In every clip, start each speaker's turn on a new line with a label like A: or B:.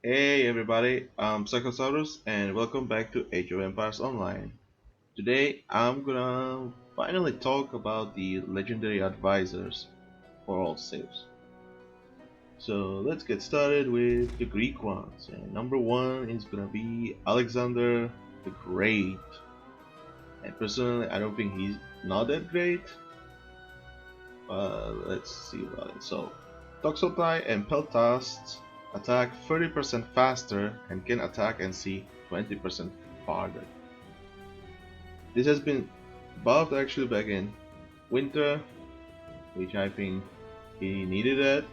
A: Hey everybody, I'm Psychosaurus and welcome back to Age of Empires Online. Today I'm gonna finally talk about the legendary advisors for all saves. So let's get started with the Greek ones. And number one is gonna be Alexander the Great. And personally, I don't think he's not that great, but let's see about it. So, Toxotai and Peltasts attack 30% faster and can attack and see 20% farther. This has been buffed actually back in winter, which I think he needed it.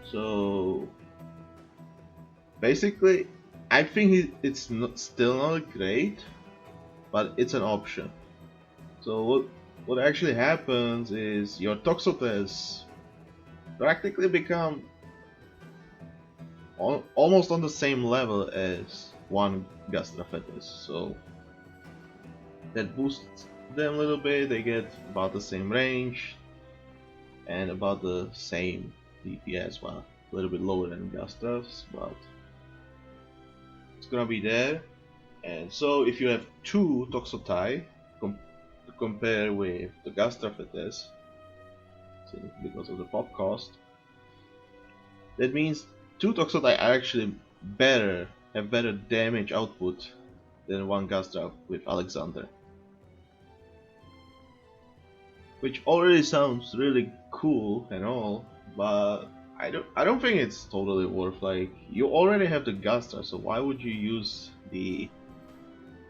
A: So basically, I think it's still not great, but it's an option. So what actually happens is your Toxotes practically become almost on the same level as one Gastrafetus. So that boosts them a little bit. They get about the same range and about the same DPS. Well, a little bit lower than Gastras, but it's gonna be there. And so if you have two Toxotai to compare with the Gastrafetus, because of the pop cost, that means two Toxotai are actually have better damage output than one Gastra with Alexander. Which already sounds really cool and all, but I don't think it's totally worth. Like, you already have the Gastra, so why would you use the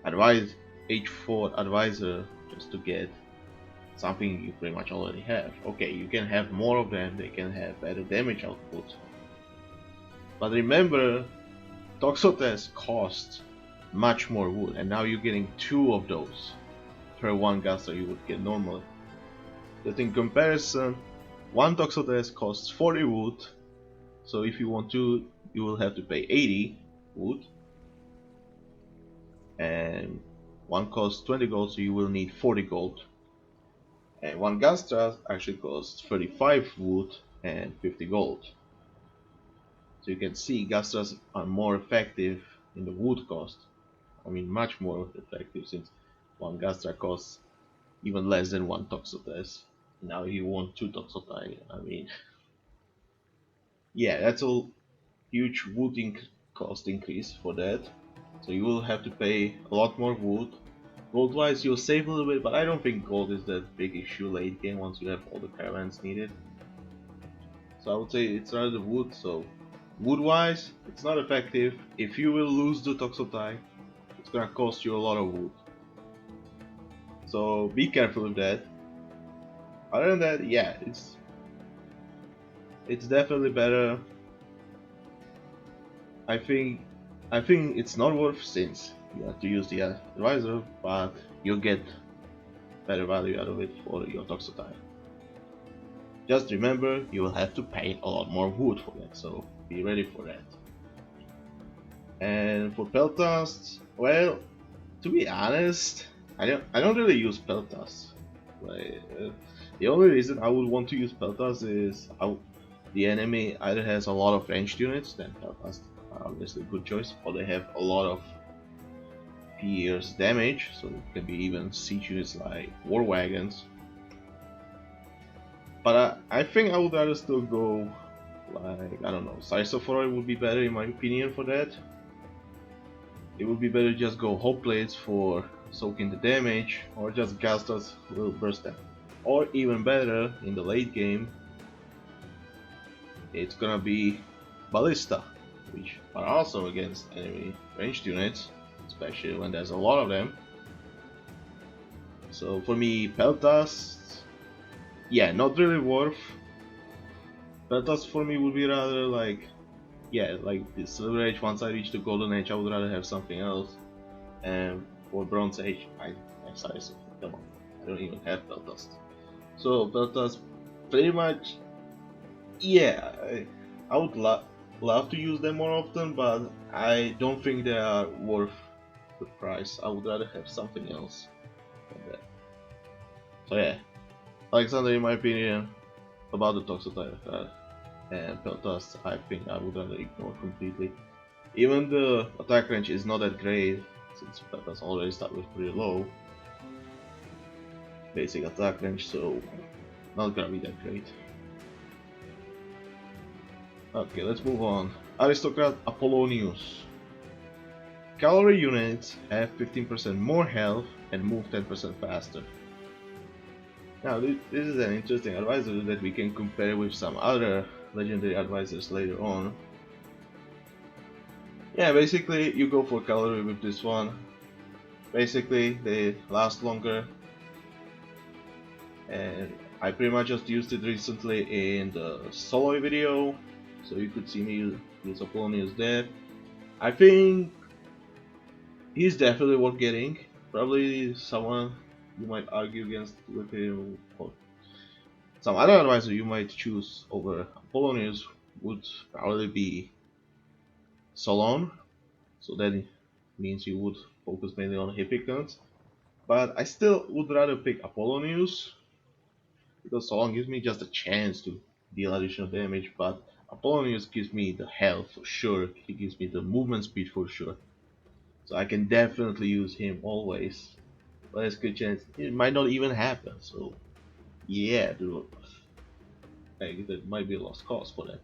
A: advise H4 advisor just to get something you pretty much already have? Okay, you can have more of them, they can have better damage output. But remember, Toxotes cost much more wood, and now you're getting two of those per one Gastra you would get normally. That in comparison, one Toxotes costs 40 wood, so if you want to, you will have to pay 80 wood, and one costs 20 gold, so you will need 40 gold. And one Gastra actually costs 35 wood and 50 gold. So you can see Gastras are more effective in the wood cost. I mean, much more effective, since one Gastra costs even less than one Toxotes. Now you want two Toxotai. I mean, yeah, that's a huge wood cost increase for that. So you will have to pay a lot more wood. Gold wise, you'll save a little bit, but I don't think gold is that big issue late game once you have all the caravans needed. So I would say it's rather the wood. So wood wise, it's not effective. If you will lose the Toxotai, it's gonna cost you a lot of wood. So be careful with that. Other than that, yeah, it's definitely better. I think it's not worth, since you have to use the advisor, but you'll get better value out of it for your Toxotai. Just remember, you will have to pay a lot more wood for that, so be ready for that. And for Peltasts, well, to be honest, I don't really use Peltasts. Like, the only reason I would want to use Peltasts is the enemy either has a lot of ranged units, then Peltasts are obviously a good choice, or they have a lot of pierce damage, so it can be even siege units like war wagons. But I think I would rather still go, like, I don't know, Sarsophoroi would be better in my opinion for that. It would be better to just go Hope Plates for soaking the damage, or just Gastras will burst them. Or even better, in the late game, it's gonna be Ballista, which are also against enemy ranged units, especially when there's a lot of them. So for me, Peltasts, yeah, not really worth. Peltasts for me would be rather like, yeah, like the Silver Age. Once I reach the Golden Age, I would rather have something else. And for Bronze Age, I sorry, so come on, I don't even have Peltasts. So Peltasts, pretty much, yeah, I would love to use them more often, but I don't think they are worth the price. I would rather have something else than that. So yeah, Alexander, in my opinion, about the Toxotai. and Peltas I think I would rather ignore completely. Even the attack range is not that great, since Peltas already start with pretty low basic attack range, so not gonna be that great. Okay, let's move on. Aristocrat Apollonius. Cavalry units have 15% more health and move 10% faster. Now this is an interesting advisor that we can compare with some other legendary advisors later on. Yeah, basically you go for cavalry with this one. Basically they last longer, and I pretty much just used it recently in the solo video, so you could see me use Apollonius there. I think he's definitely worth getting. Probably someone you might argue against with him, or some other advisor you might choose over Apollonius would probably be Solon, so that means you would focus mainly on Hippicans. But I still would rather pick Apollonius, because Solon gives me just a chance to deal additional damage, but Apollonius gives me the health for sure, he gives me the movement speed for sure. So I can definitely use him always. But there's a good chance it might not even happen, so yeah, that might be a lost cause for that.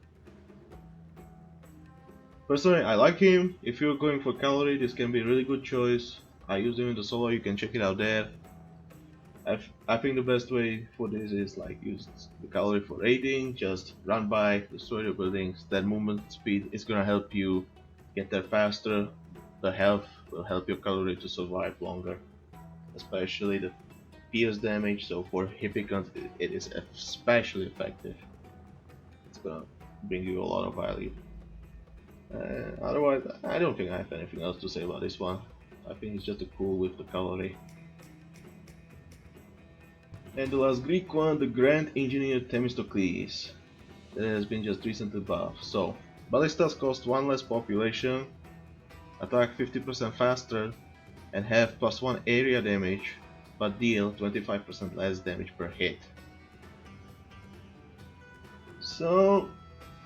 A: Personally, I like him. If you're going for cavalry, this can be a really good choice. I use him in the solo, you can check it out there. I think the best way for this is like use the cavalry for raiding, just run by, destroy the buildings. That movement speed is gonna help you get there faster. The health will help your cavalry to survive longer, especially the pierce damage. So for Hippicans it is especially effective. It's gonna bring you a lot of value. Otherwise, I don't think I have anything else to say about this one. I think it's just a cool with the cavalry. And the last Greek one, the Grand Engineer Themistokles, that has been just recently buffed. So, ballistas cost 1 less population, attack 50% faster, and have +1 area damage, but deal 25% less damage per hit. So,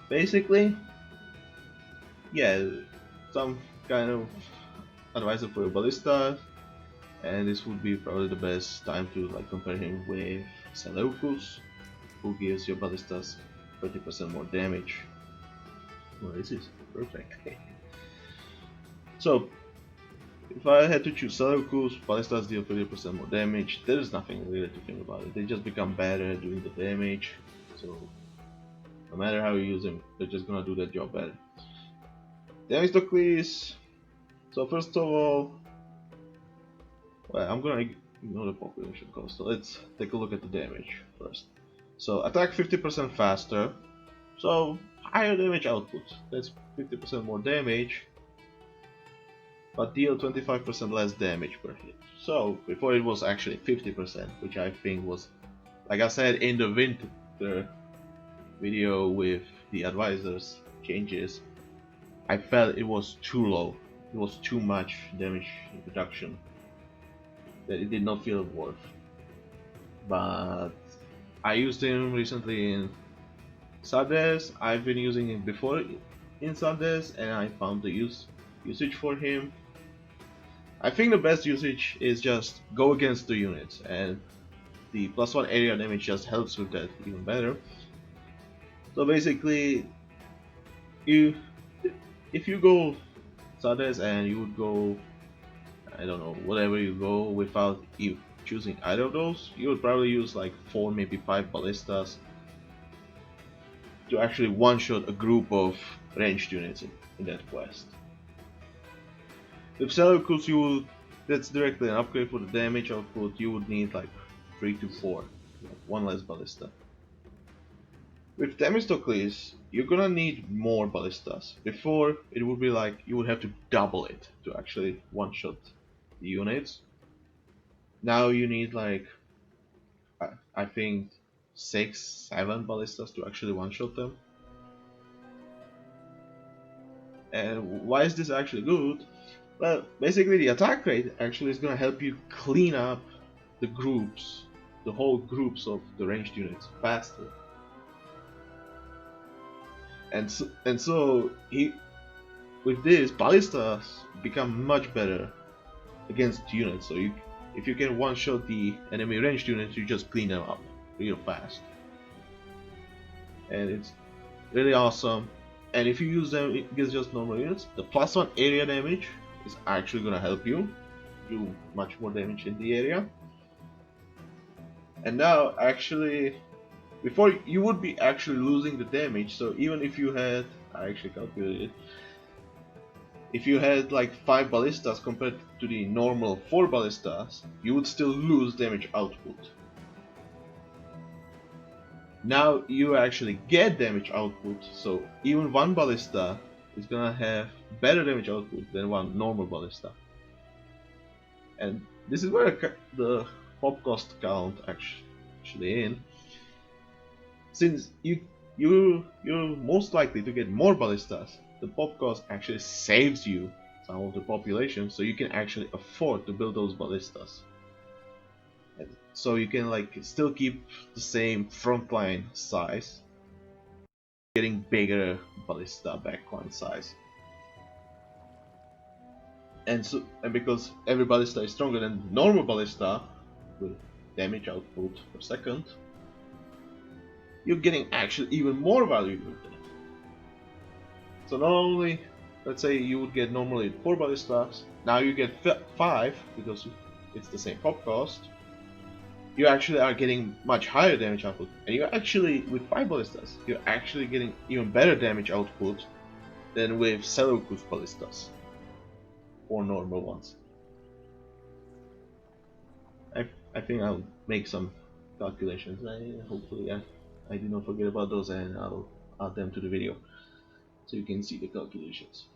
A: basically, yeah, some kind of advisor for your ballistas. And this would be probably the best time to like compare him with Seleucus, who gives your ballistas 30% more damage. Well, this is perfect. So, if I had to choose Seleucus, ballistas deal 30% more damage. There is nothing really to think about it. They just become better at doing the damage. So, no matter how you use them, they're just gonna do their job better. Themistokles. So first of all, well, I'm gonna ignore the population cost, so let's take a look at the damage first. So attack 50% faster, so higher damage output, that's 50% more damage, but deal 25% less damage per hit. So before it was actually 50%, which I think was, like I said in the Vemundr video with the advisors changes, I felt it was too low, it was too much damage reduction, that it did not feel worth. But I used him recently in Sardes. I've been using him before in Sardes, and I found the usage for him. I think the best usage is just go against the units, and the +1 area damage just helps with that even better. So basically, if you go Sardes and you would go, I don't know, whatever you go without you choosing either of those, you would probably use like 4, maybe 5 ballistas to actually one-shot a group of ranged units in that quest. With Seleucus, that's directly an upgrade for the damage output. You would need like 3 to 4, like 1 less ballista. With Themistokles, you're gonna need more ballistas. Before, it would be like you would have to double it to actually one-shot the units. Now you need like, I think 6, 7 ballistas to actually one-shot them. And why is this actually good? Well, basically the attack rate actually is gonna help you clean up the groups, the whole groups of the ranged units faster. and so he with this ballistas become much better against units. So if you can one shot the enemy ranged units, you just clean them up real fast, and it's really awesome. And if you use them against just normal units, the +1 area damage is actually gonna help you do much more damage in the area. And now actually, before you would be actually losing the damage, so even if you had, I actually calculated, if you had like 5 ballistas compared to the normal 4 ballistas, you would still lose damage output. Now you actually get damage output, so even one ballista is gonna have better damage output than one normal ballista. And this is where the pop cost count actually in. Since you're most likely to get more ballistas, the pop cost actually saves you some of the population, so you can actually afford to build those ballistas. And so you can like still keep the same frontline size, getting bigger ballista backline size. And because every ballista is stronger than normal ballista with damage output per second, you're getting actually even more value with that. So not only, let's say you would get normally 4 ballistas, now you get 5 because it's the same pop cost. You actually are getting much higher damage output, and you're actually, with 5 ballistas, you're actually getting even better damage output than with Seleucus ballistas, or normal ones. I think I'll make some calculations. Hopefully I did not forget about those, and I'll add them to the video so you can see the calculations.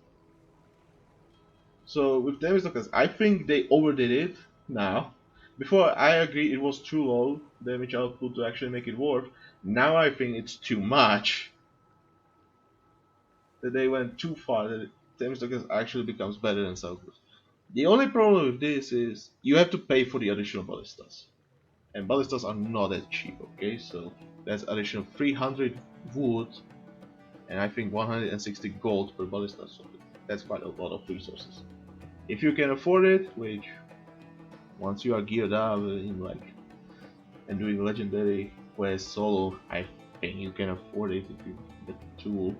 A: So with Themistokles, I think they overdid it now. Before, I agree it was too low damage output to actually make it worth. Now I think it's too much. That they went too far, that Themistokles actually becomes better than Seleucus. The only problem with this is you have to pay for the additional ballistas. And ballistas are not that cheap, okay? So that's additional 300 wood and I think 160 gold per ballista, so that's quite a lot of resources. If you can afford it, which once you are geared up in like and doing legendary quests solo, I think you can afford it if you get the tool.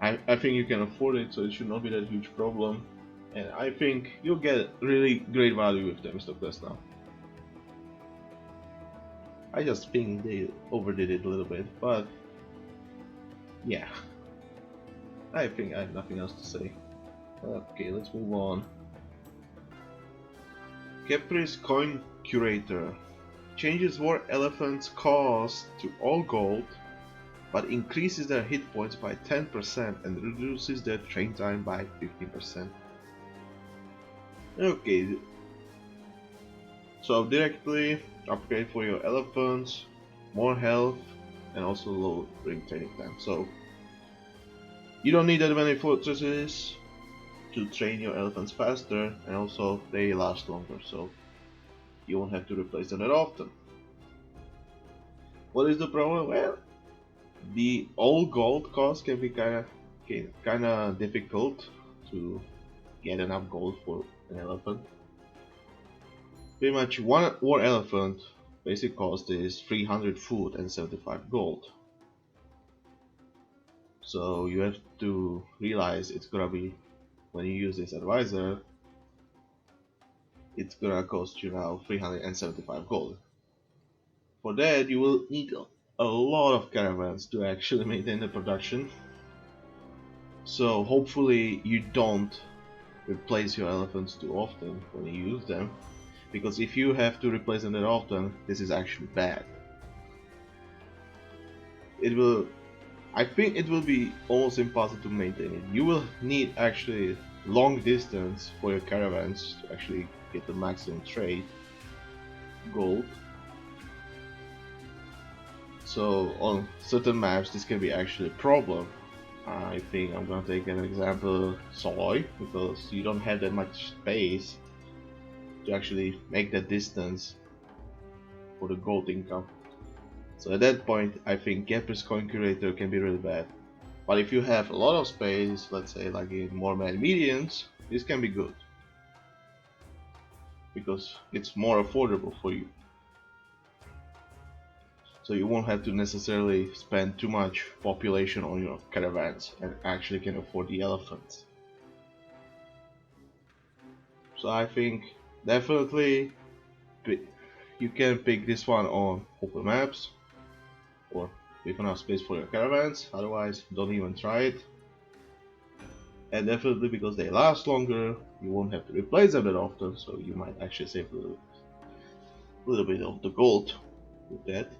A: I think you can afford it, so it should not be that huge problem. And I think you'll get really great value with Themistokles now. I just think they overdid it a little bit, but yeah. I think I have nothing else to say. Okay, let's move on. Khepri's Coin Curator changes war elephants' cost to all gold, but increases their hit points by 10% and reduces their train time by 15%. Okay, so directly upgrade for your elephants, more health, and also lowering training time. So you don't need that many fortresses to train your elephants faster, and also they last longer, so you won't have to replace them that often. What is the problem? Well, the all gold cost can be kinda difficult to get enough gold for an elephant. Pretty much one war elephant basic cost is 300 food and 75 gold. So you have to realize it's gonna be, when you use this advisor, it's gonna cost you now 375 gold. For that you will need a lot of caravans to actually maintain the production. So hopefully you don't replace your elephants too often when you use them, because if you have to replace them that often, this is actually bad. I think it will be almost impossible to maintain it. You will need actually long distance for your caravans to actually get the maximum trade gold. So on certain maps this can be actually a problem. I think I'm gonna take an example, Soy, because you don't have that much space to actually make that distance for the gold income. So at that point, I think Khepri's Coin Curator can be really bad. But if you have a lot of space, let's say like in more mad medians, this can be good. Because it's more affordable for you. So you won't have to necessarily spend too much population on your caravans and actually can afford the elephants. So I think definitely you can pick this one on open maps or with enough space for your caravans, otherwise don't even try it. And definitely because they last longer, you won't have to replace them that often, so you might actually save a little bit of the gold with that.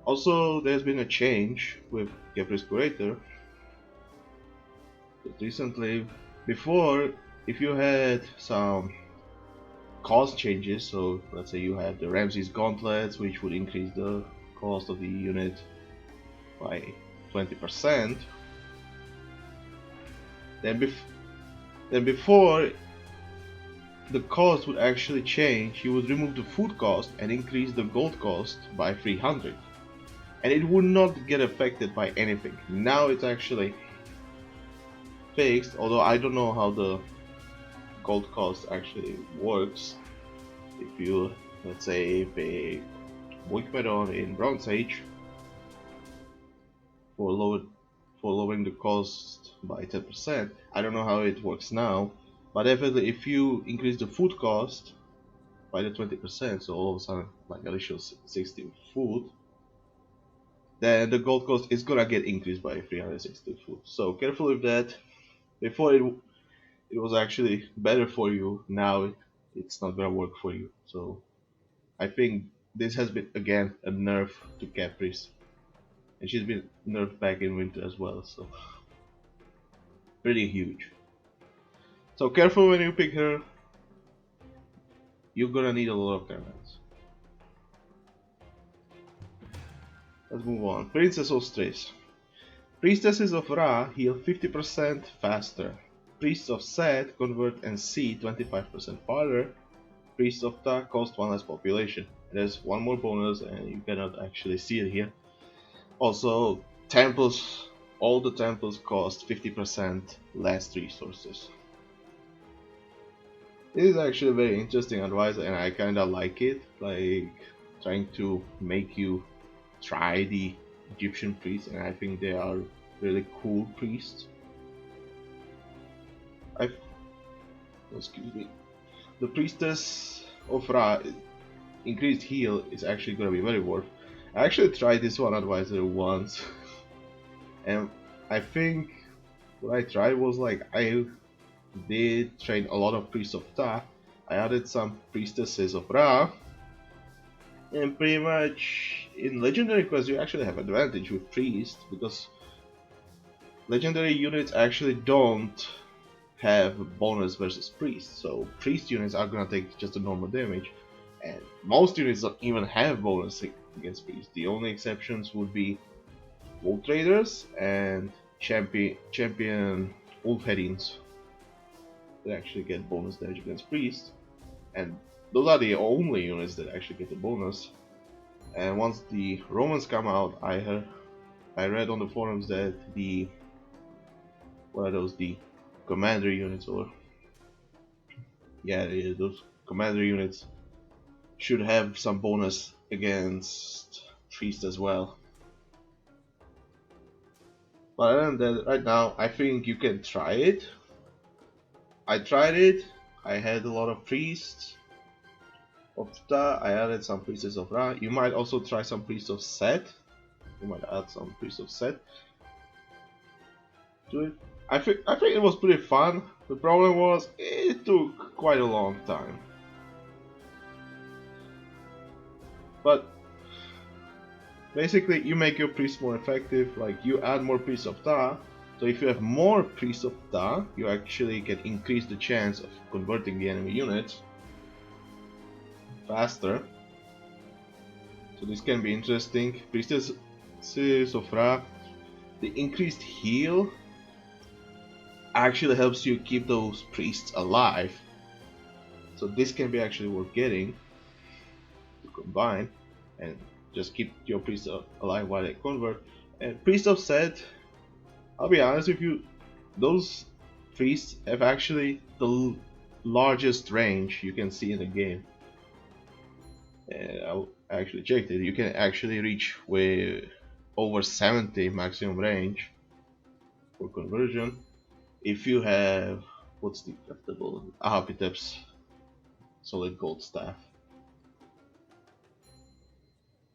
A: Also, there's been a change with Khepri's Curator. Recently, before, if you had some cost changes, so let's say you had the Ramses gauntlets, which would increase the cost of the unit by 20%, then before the cost would actually change, you would remove the food cost and increase the gold cost by 300. And it would not get affected by anything. Now it's actually fixed, although I don't know how the gold cost actually works. If you, let's say, pay Wickmedon in Bronze Age for lowering the cost by 10%, I don't know how it works now, but definitely if you increase the food cost by the 20%, so all of a sudden like additional 60 food, then the gold cost is gonna get increased by 360 food. So careful with that. Before it was actually better for you, now it's not gonna work for you. So I think this has been again a nerf to Khepri's, and she's been nerfed back in winter as well, so pretty huge. So careful when you pick her, you're gonna need a lot of caravans. Let's move on. Princess Sesostris. Priestesses of Ra heal 50% faster. Priests of Set convert and see 25% farther. Priests of Ta cost 1 less population. There's one more bonus and you cannot actually see it here. Also, temples, all the temples cost 50% less resources. This is actually a very interesting advice and I kinda like it, like trying to make you try the Egyptian priests, and I think they are really cool priests. Excuse me. The Priestess of Ra increased heal is actually gonna be very worth. I actually tried this one advisor once, and I think what I tried was like I did train a lot of priests of Ta. I added some priestesses of Ra. And pretty much in legendary quests you actually have advantage with priest because legendary units actually don't have bonus versus priest, so priest units are gonna take just a normal damage, and most units don't even have bonus against priest. The only exceptions would be Wolf Traders and champion Wolfheadings that actually get bonus damage against priest, and those are the only units that actually get the bonus. And once the Romans come out, I read on the forums that the commander units, or yeah, those commander units should have some bonus against priest as well. But other than that, right now I think you can try it. I tried it. I had a lot of priests of Ta. I added some priests of Ra. You might also try some priests of Set. You might add some priests of Set to it. I think it was pretty fun. The problem was it took quite a long time. But basically you make your priests more effective, like you add more priests of Ta. So if you have more priests of Ta, you actually can increase the chance of converting the enemy units faster. So this can be interesting. Priestesses of Ra, the increased heal actually helps you keep those priests alive. So this can be actually worth getting to combine, and just keep your priests alive while they convert. And Priest of Set, I'll be honest with you, those priests have actually the largest range you can see in the game. And I actually checked it. You can actually reach with over 70 maximum range for conversion if you have, what's the craftable? Ahapitep's solid gold staff.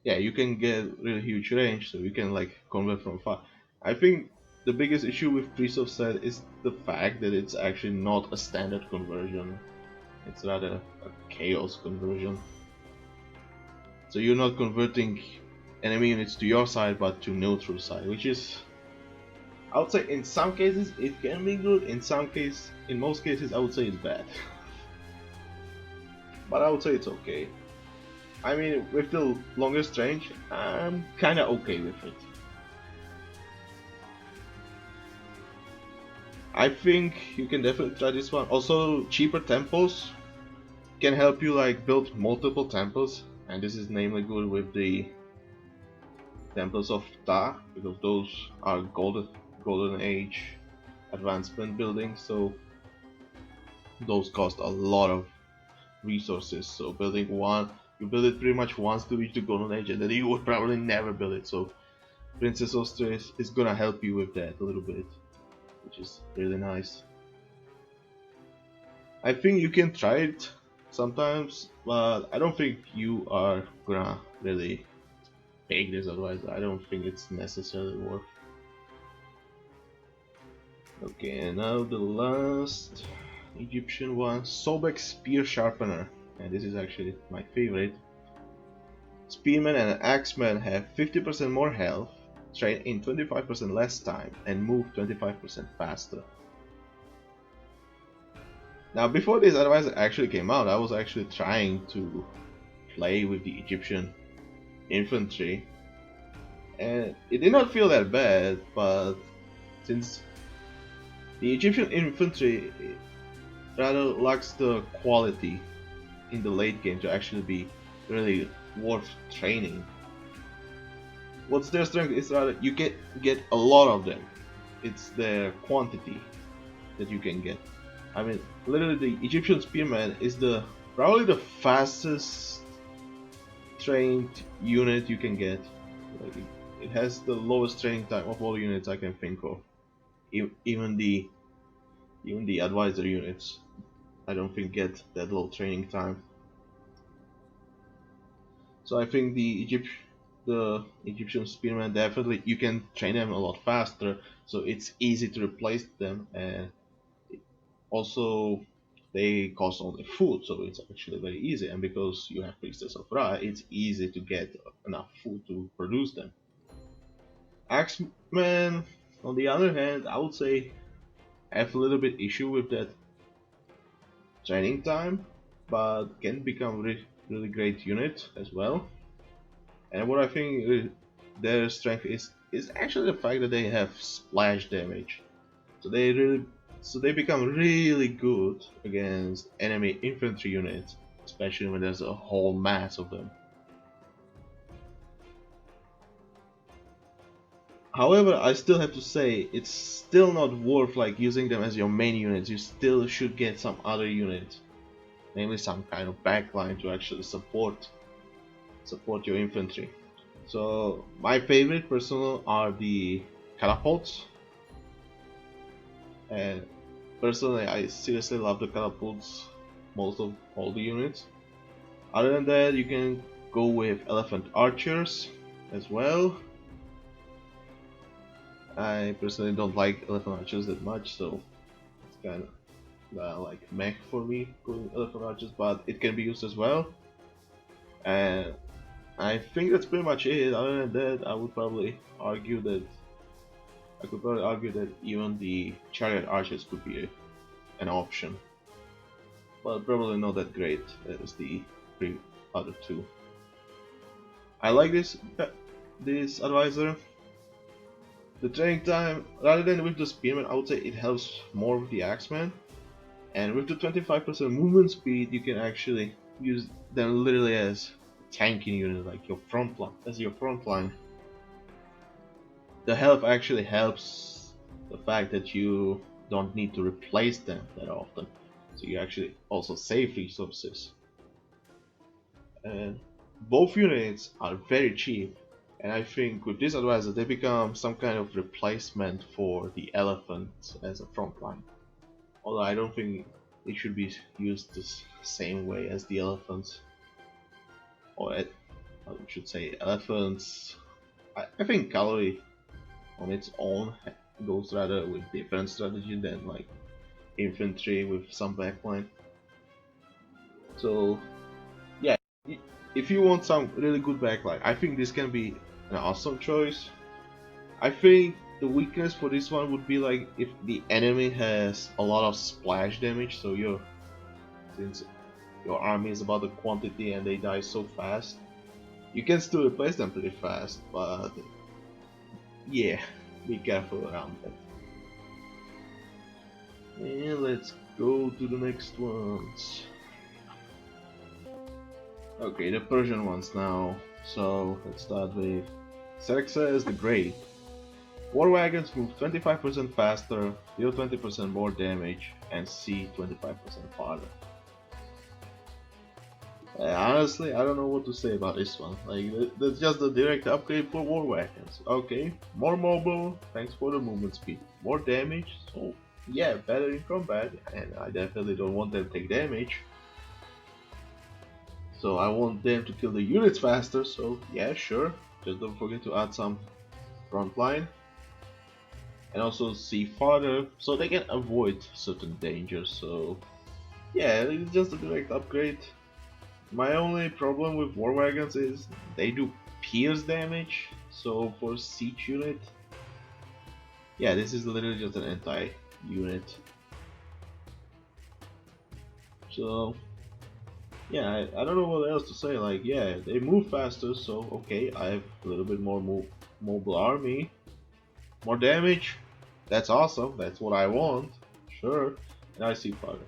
A: Yeah, you can get really huge range, so you can like convert from far. I think the biggest issue with Priest of Set is the fact that it's actually not a standard conversion. It's rather a chaos conversion. So you're not converting enemy units to your side but to neutral side, which is, I would say in some cases it can be good, in most cases I would say it's bad. But I would say it's okay. I mean, with the longest range, I'm kinda okay with it. I think you can definitely try this one. Also, cheaper temples can help you like build multiple temples, and this is namely good with the temples of Ta, because those are golden age advancement buildings, so those cost a lot of resources. So building one, you build it pretty much once to reach the golden age, and then you would probably never build it. So Princess Sesostris is gonna help you with that a little bit, which is really nice. I think you can try it sometimes, but I don't think you are gonna really take this advice. I don't think it's necessarily worth. Okay, and now the last Egyptian one, Sobek Spear Sharpener, and this is actually my favorite. Spearmen and Axemen have 50% more health, train in 25% less time, and move 25% faster. Now, before this advice actually came out, I was actually trying to play with the Egyptian infantry, and it did not feel that bad, but since the Egyptian infantry rather lacks the quality in the late game to actually be really worth training. What's their strength is rather you can get a lot of them. It's their quantity that you can get. I mean, literally the Egyptian spearman is probably the fastest trained unit you can get. Like, it has the lowest training time of all units I can think of. Even the advisor units, I don't think get that low training time. So I think the Egyptian spearmen, definitely you can train them a lot faster, so it's easy to replace them, and also they cost only food, so it's actually very easy. And because you have Priestess of Ra, it's easy to get enough food to produce them. Axemen, on the other hand, I would say have a little bit issue with that training time, but can become really great unit as well. And what I think their strength is actually the fact that they have splash damage. So they become really good against enemy infantry units, especially when there's a whole mass of them. However, I still have to say it's still not worth like using them as your main units. You still should get some other unit, namely some kind of backline to actually support your infantry. So my favorite personal are the catapults, and personally I seriously love the catapults most of all the units. Other than that, you can go with elephant archers as well. I personally don't like elephant archers that much, so it's kind of like meh for me going elephant archers, but it can be used as well. And I think that's pretty much it. Other than that, I could probably argue that even the chariot archers could be an option, but probably not that great as the other two. I like this advisor. The training time, rather than with the spearman, I would say it helps more with the axeman. And with the 25% movement speed, you can actually use them literally as tanking unit, like your front line, as your front line. The health actually helps the fact that you don't need to replace them that often, so you actually also save resources. And both units are very cheap, and I think with this advisor they become some kind of replacement for the elephant as a front line. Although I don't think it should be used the same way as the elephants, or I should say elephants. I think cavalry on its own goes rather with different strategy than like infantry with some backline. So yeah, if you want some really good backline, I think this can be an awesome choice. I think the weakness for this one would be like if the enemy has a lot of splash damage, so since your army is about the quantity and they die so fast, you can still replace them pretty fast, but yeah, be careful around that. And let's go to the next ones. Okay, the Persian ones now. So let's start with Xerxes the Great. War wagons move 25% faster, deal 20% more damage, and see 25% farther. Honestly, I don't know what to say about this one. Like, that's just a direct upgrade for war wagons. Okay, more mobile, thanks for the movement speed. More damage, so yeah, better in combat, and I definitely don't want them to take damage. So I want them to kill the units faster, so yeah, sure. Just don't forget to add some front line. And also see farther, so they can avoid certain dangers, so yeah, it's just a direct upgrade. My only problem with war wagons is they do pierce damage, so for siege unit, yeah, this is literally just an anti-unit. So yeah, I don't know what else to say. Like, yeah, they move faster, so okay, I have a little bit more mobile army, more damage. That's awesome. That's what I want. Sure, and I see farther.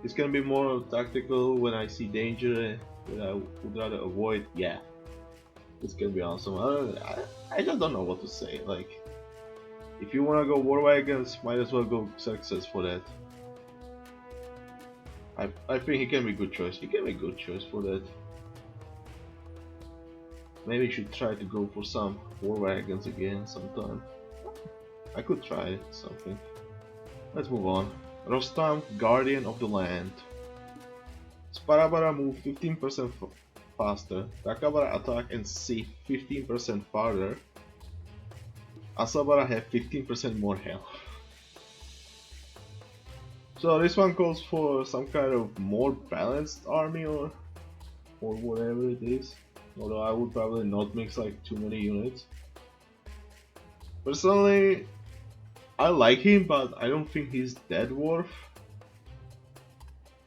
A: This can be more tactical when I see danger that I would rather avoid. Yeah, this can be awesome. I just don't know what to say. Like, if you wanna go war wagons, might as well go Xerxes for that. I think he can be a good choice. He can be a good choice for that. Maybe you should try to go for some war wagons again sometime. I could try something. Let's move on. Rostam, Guardian of the Land. Sparabara move 15% faster. Takabara attack and see 15% farther. Asabara have 15% more health. So this one calls for some kind of more balanced army or whatever it is. Although I would probably not mix like too many units. Personally, I like him, but I don't think he's that worth.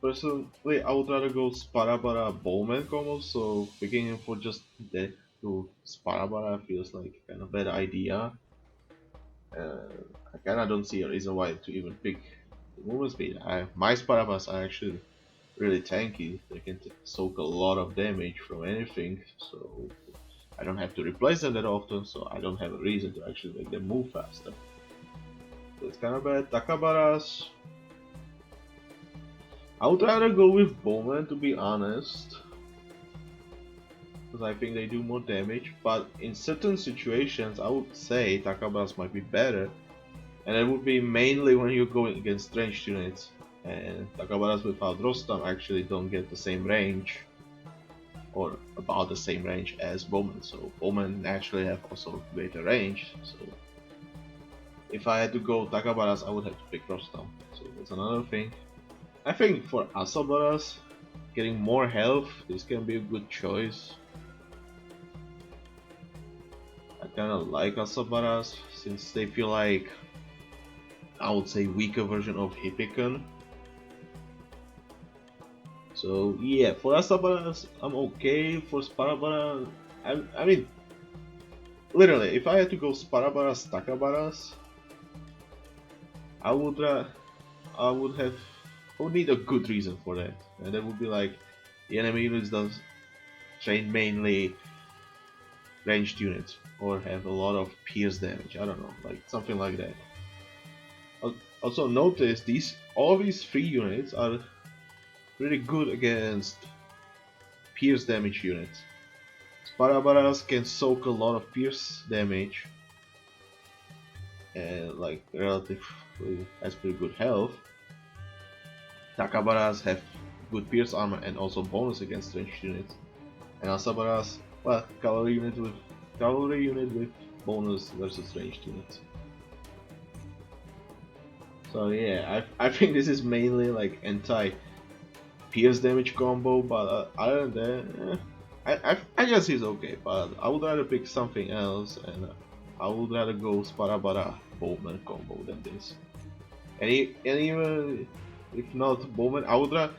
A: Personally, I would rather go Sparabara Bowman combo, so picking him for just that to Sparabara feels like kind of bad idea. I kinda don't see a reason why to even pick the movement speed. My Sparabaras are actually really tanky. They can soak a lot of damage from anything, so I don't have to replace them that often, so I don't have a reason to actually make them move faster. So it's kind of bad. Takabaras, I would rather go with Bowman, to be honest, because I think they do more damage, but in certain situations I would say Takabaras might be better, and it would be mainly when you're going against ranged units, and Takabaras without Rostam actually don't get the same range, or about the same range as Bowman, so Bowman naturally have also greater range, so if I had to go Takabaras, I would have to pick Rostam, so that's another thing. I think for Asabaras, getting more health, this can be a good choice. I kinda like Asabaras, since they feel like, I would say, weaker version of Hippicon. So yeah, for Asabaras, I'm okay. For Sparabaras, I mean, literally, if I had to go Sparabaras, Takabaras, I would need a good reason for that, and that would be like the enemy units train mainly ranged units or have a lot of pierce damage. I don't know, like something like that. Also notice all these 3 units are really good against pierce damage units. Sparabaras can soak a lot of pierce damage and like relatively has pretty good health. Takabaras have good pierce armor and also bonus against ranged units. And Asabaras, well, cavalry unit with bonus versus ranged units. So yeah, I think this is mainly like anti-pierce damage combo, but other than that, I guess he's okay. But I would rather pick something else, and I would rather go Sparabara Bowman combo than this. And even if not Bowman, I would rather,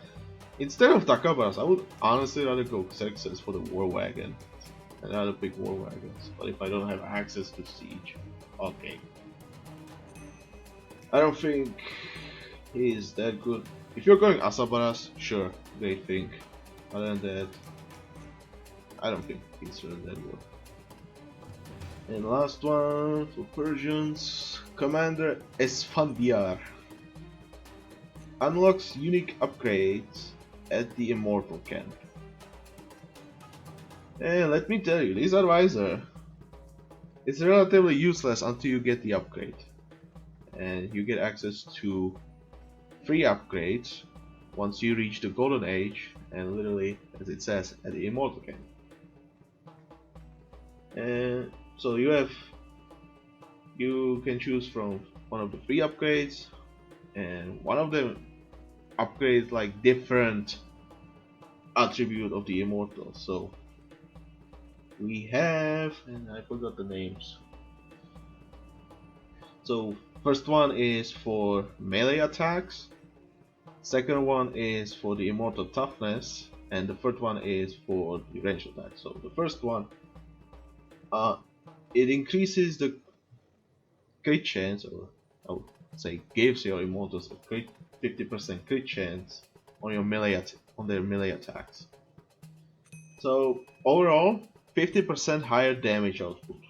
A: instead of Takabaras, I would honestly rather go Xerxes for the War Wagon. I'd rather pick War Wagons, but if I don't have access to Siege, okay. I don't think he's that good. If you're going Asabaras, sure, great thing. Other than that, I don't think he's really that good. And last one for Persians, Commander Esfandiyar. Unlocks unique upgrades at the Immortal Camp. And let me tell you, this advisor is relatively useless until you get the upgrade. And you get access to 3 upgrades once you reach the Golden Age, and literally, as it says, at the Immortal Camp. And so you can choose from one of the 3 upgrades, and one of them upgrades like different attribute of the Immortal. So we have, and I forgot the names. So first one is for melee attacks, second one is for the Immortal Toughness, and the third one is for the ranged attack. So the first one, it increases the crit chance, or I would say gives your Immortals a 50% crit chance on their melee attacks. So overall, 50% higher damage output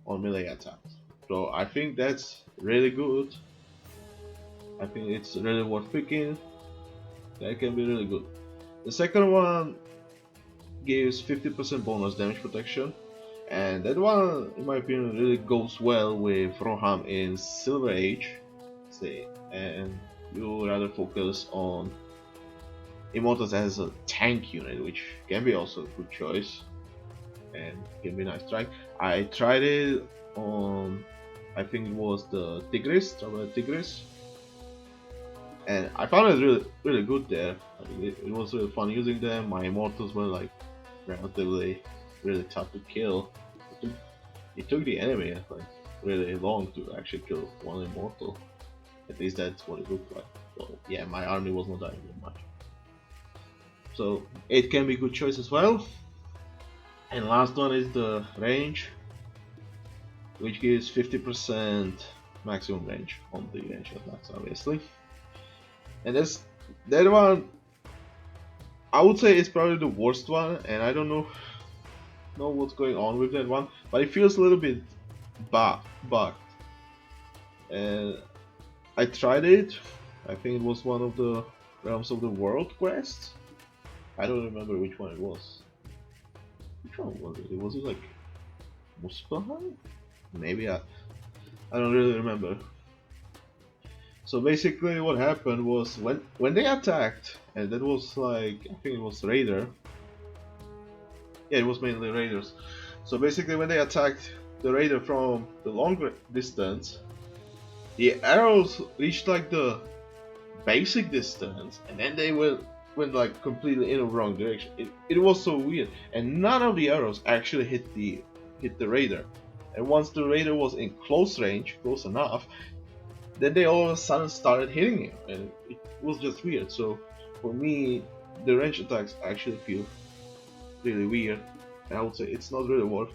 A: on melee attacks. So I think that's really good. I think it's really worth picking. That can be really good. The second one gives 50% bonus damage protection, and that one, in my opinion, really goes well with Roham in Silver Age, say, and you rather focus on Immortals as a tank unit, which can be also a good choice and can be nice try. I tried it on, I think it was the Tigris, and I found it really good there. I mean, it was really fun using them. My Immortals were like relatively really tough to kill. It took the enemy like really long to actually kill one Immortal. At least that's what it looked like. So yeah, my army was not dying that much. So it can be a good choice as well. And last one is the range, which gives 50% maximum range on the range attacks, obviously. And that one, I would say, is probably the worst one, and I don't know what's going on with that one, but it feels a little bit bugged. And I tried it. I think it was one of the Realms of the World quests. I don't remember which one it was. Which one was it? Was it like Muspelheim? Maybe I don't really remember. So basically what happened was when they attacked, and that was like, I think it was Raider. Yeah, it was mainly Raiders. So basically when they attacked the Raider from the longer distance, the arrows reached like the basic distance, and then they went like completely in the wrong direction. It was so weird, and none of the arrows actually hit the Raider. And once the Raider was in close range, close enough, then they all of a sudden started hitting him, and it was just weird. So for me, the range attacks actually feel really weird, and I would say it's not really worth.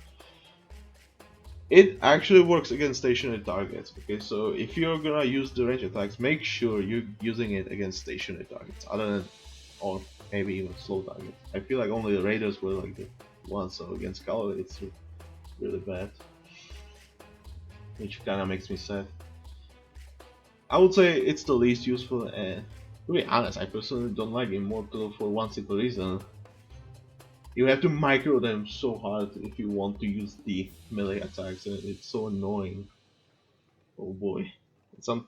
A: It actually works against stationary targets. Okay, so if you're gonna use the range attacks, make sure you're using it against stationary targets, other than, or maybe even slow targets. I feel like only the Raiders were like 1, so against cavalry it's really bad, which kind of makes me sad. I would say it's the least useful, and to be honest, I personally don't like Immortal for one simple reason. You have to micro them so hard if you want to use the melee attacks, and it's so annoying. Oh boy. And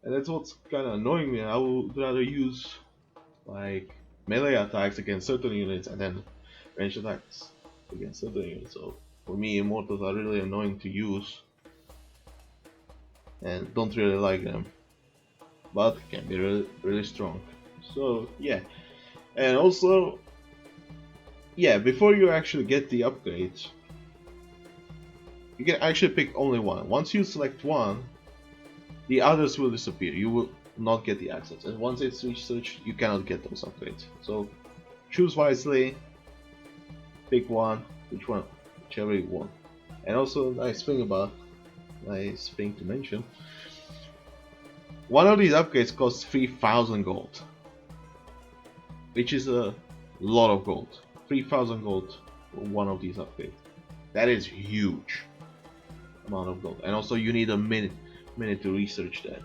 A: that's what's kind of annoying me. I would rather use like melee attacks against certain units and then range attacks against certain units. So for me, Immortals are really annoying to use and don't really like them, but can be really strong. So yeah, and also yeah, before you actually get the upgrade, you can actually pick only one. Once you select one, the others will disappear. You will not get the access, and once it's researched, you cannot get those upgrades. So choose wisely, pick one, whichever you want. And also, nice thing to mention, one of these upgrades costs 3,000 gold, which is a lot of gold. 3,000 gold for one of these upgrades. That is huge amount of gold, and also you need a minute to research that.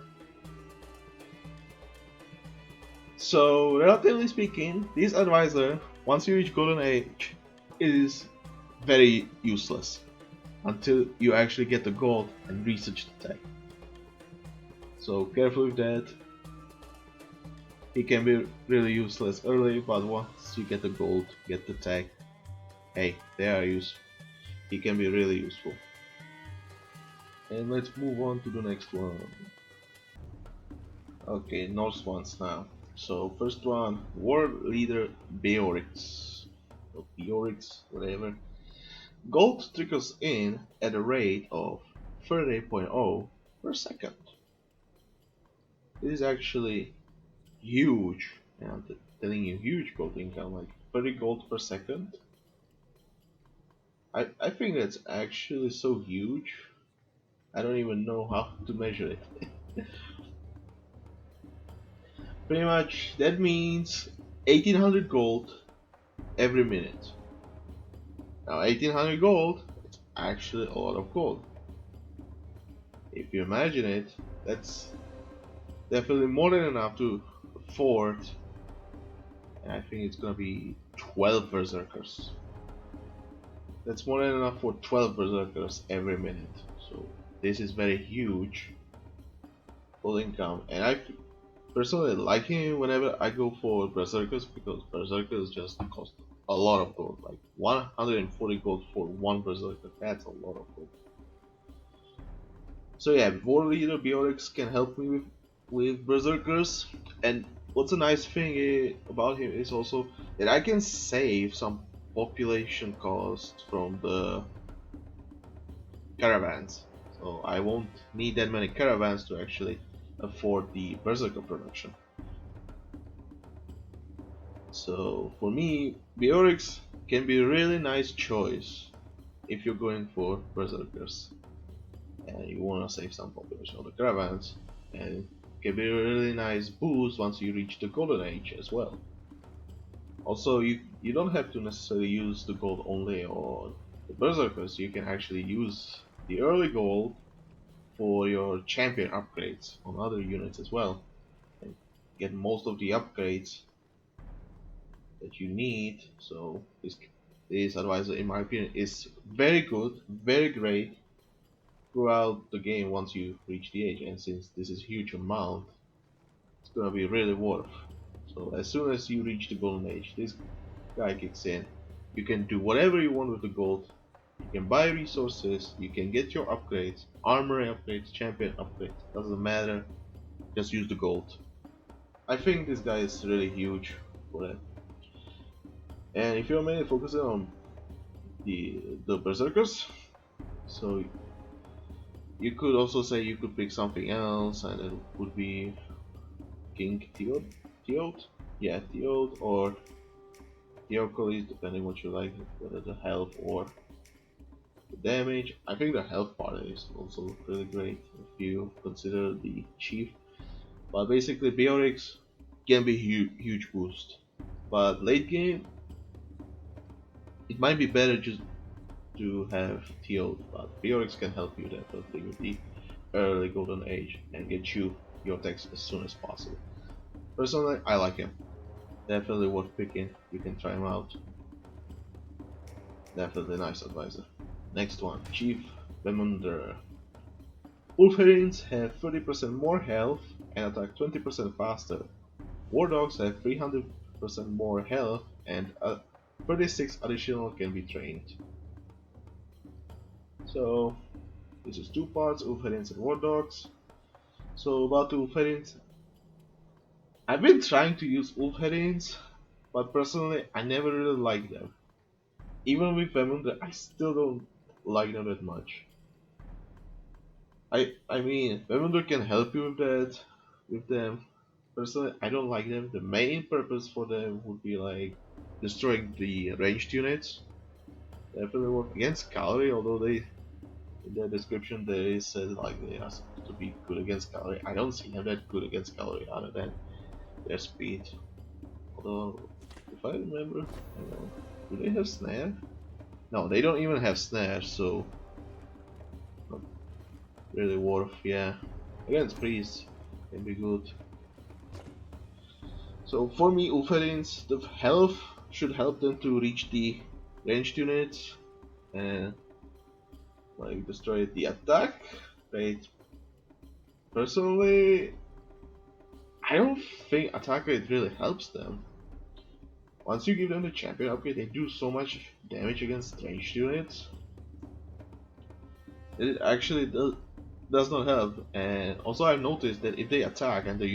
A: So relatively speaking, this advisor, once you reach Golden Age, is very useless until you actually get the gold and research the tech. So careful with that. He can be really useless early, but once you get the gold, get the tech, hey, they are useful. He can be really useful. And let's move on to the next one. Okay, Norse ones now. So first one, War Leader Beorix, or Beorix, whatever. Gold trickles in at a rate of 30.0 per second. This is actually huge, and I'm telling you, huge gold income, like 30 gold per second. I think that's actually so huge, I don't even know how to measure it. Pretty much, that means 1800 gold every minute. Now 1800 gold is actually a lot of gold. If you imagine it, that's definitely more than enough to afford, and I think it's gonna be 12 berserkers. That's more than enough for 12 berserkers every minute. So this is very huge full income, and I personally like him whenever I go for berserkers, because berserkers just cost a lot of gold, like 140 gold for one berserker. That's a lot of gold. So yeah, War Leader Beorix can help me with berserkers, and what's a nice thing about him is also that I can save some population cost from the caravans, so I won't need that many caravans to actually afford the berserker production. So for me, Beorix can be a really nice choice if you're going for berserkers and you want to save some population on the caravans, and can be a really nice boost once you reach the Golden Age as well. Also, you don't have to necessarily use the gold only on the berserkers. You can actually use the early gold for your champion upgrades on other units as well, and get most of the upgrades that you need. So this advisor, in my opinion, is very good, very great throughout the game once you reach the age, and since this is a huge amount, it's gonna be really worth. So as soon as you reach the Golden Age, this guy kicks in. You can do whatever you want with the gold. You can buy resources, you can get your upgrades, armory upgrades, champion upgrades, doesn't matter, just use the gold. I think this guy is really huge for that. And if you're mainly focusing on the berserkers, so you could also say you could pick something else, and it would be King Theod? Yeah, Theod or Theocles, depending what you like, whether the health or the damage. I think the health part is also really great if you consider the chief. But basically, Beorix can be huge boost. But late game, it might be better just to have TO, but Beorix can help you definitely with the early golden age and get you your text as soon as possible. Personally, I like him. Definitely worth picking. You can try him out. Definitely nice advisor. Next one, Chief Vemundr. Wolverines have 30% more health and attack 20% faster. War dogs have 300% more health and 36 additional can be trained. So this is two parts, Wolverines and War dogs. So about the Wolverines, I've been trying to use Wolverines, but personally I never really like them. Even with Vemundr, I still don't like them that much. I mean, Vemundr can help you with them. Personally, I don't like them. The main purpose for them would be like destroying the ranged units. Definitely work against cavalry, although they in their description they said like they are supposed to be good against cavalry. I don't see them that good against cavalry other than their speed. Although, if I remember, I don't know, do they have snare? No, they don't even have snare, so not really worth. Yeah, against priests can be good. So for me, Ulferins, the health should help them to reach the ranged units and like destroy the attack rate. Personally, I don't think attack rate really helps them. Once you give them the champion upgrade, they do so much damage against ranged units. It actually does not help. And also I've noticed that if they attack and the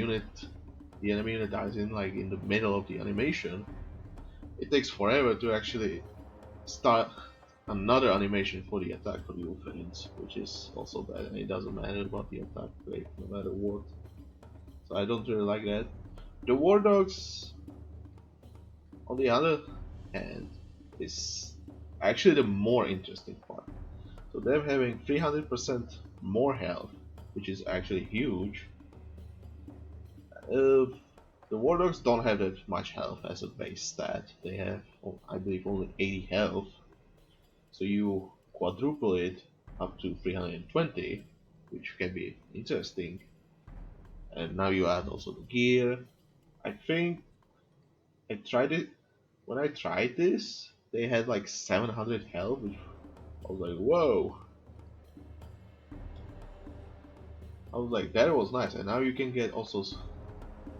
A: enemy unit dies in the middle of the animation, it takes forever to actually start another animation for the attack for the Wolverines, which is also bad, and it doesn't matter about the attack rate no matter what. So I don't really like that. The War Dogs, on the other hand, is actually the more interesting part. So them having 300% more health, which is actually huge. The War Dogs don't have that much health as a base stat. They have, I believe, only 80 health. So you quadruple it up to 320, which can be interesting. And now you add also the gear. I think I tried it when I tried this. They had like 700 health, which I was like, whoa. I was like, that was nice. And now you can get also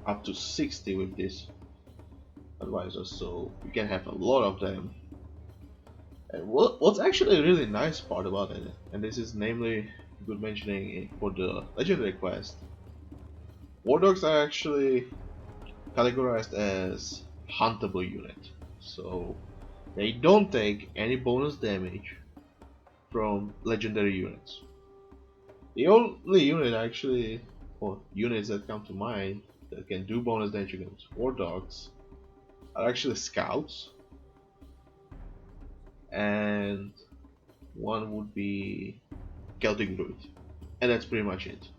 A: up to 60 with this advisor, so you can have a lot of them. And what's actually a really nice part about it, and this is namely good mentioning for the legendary quest, War Dogs are actually categorized as huntable unit, so they don't take any bonus damage from legendary units. The only unit actually, or units that come to mind that can do bonus damage against War Dogs are actually scouts, and one would be Celtic Druid, and that's pretty much it.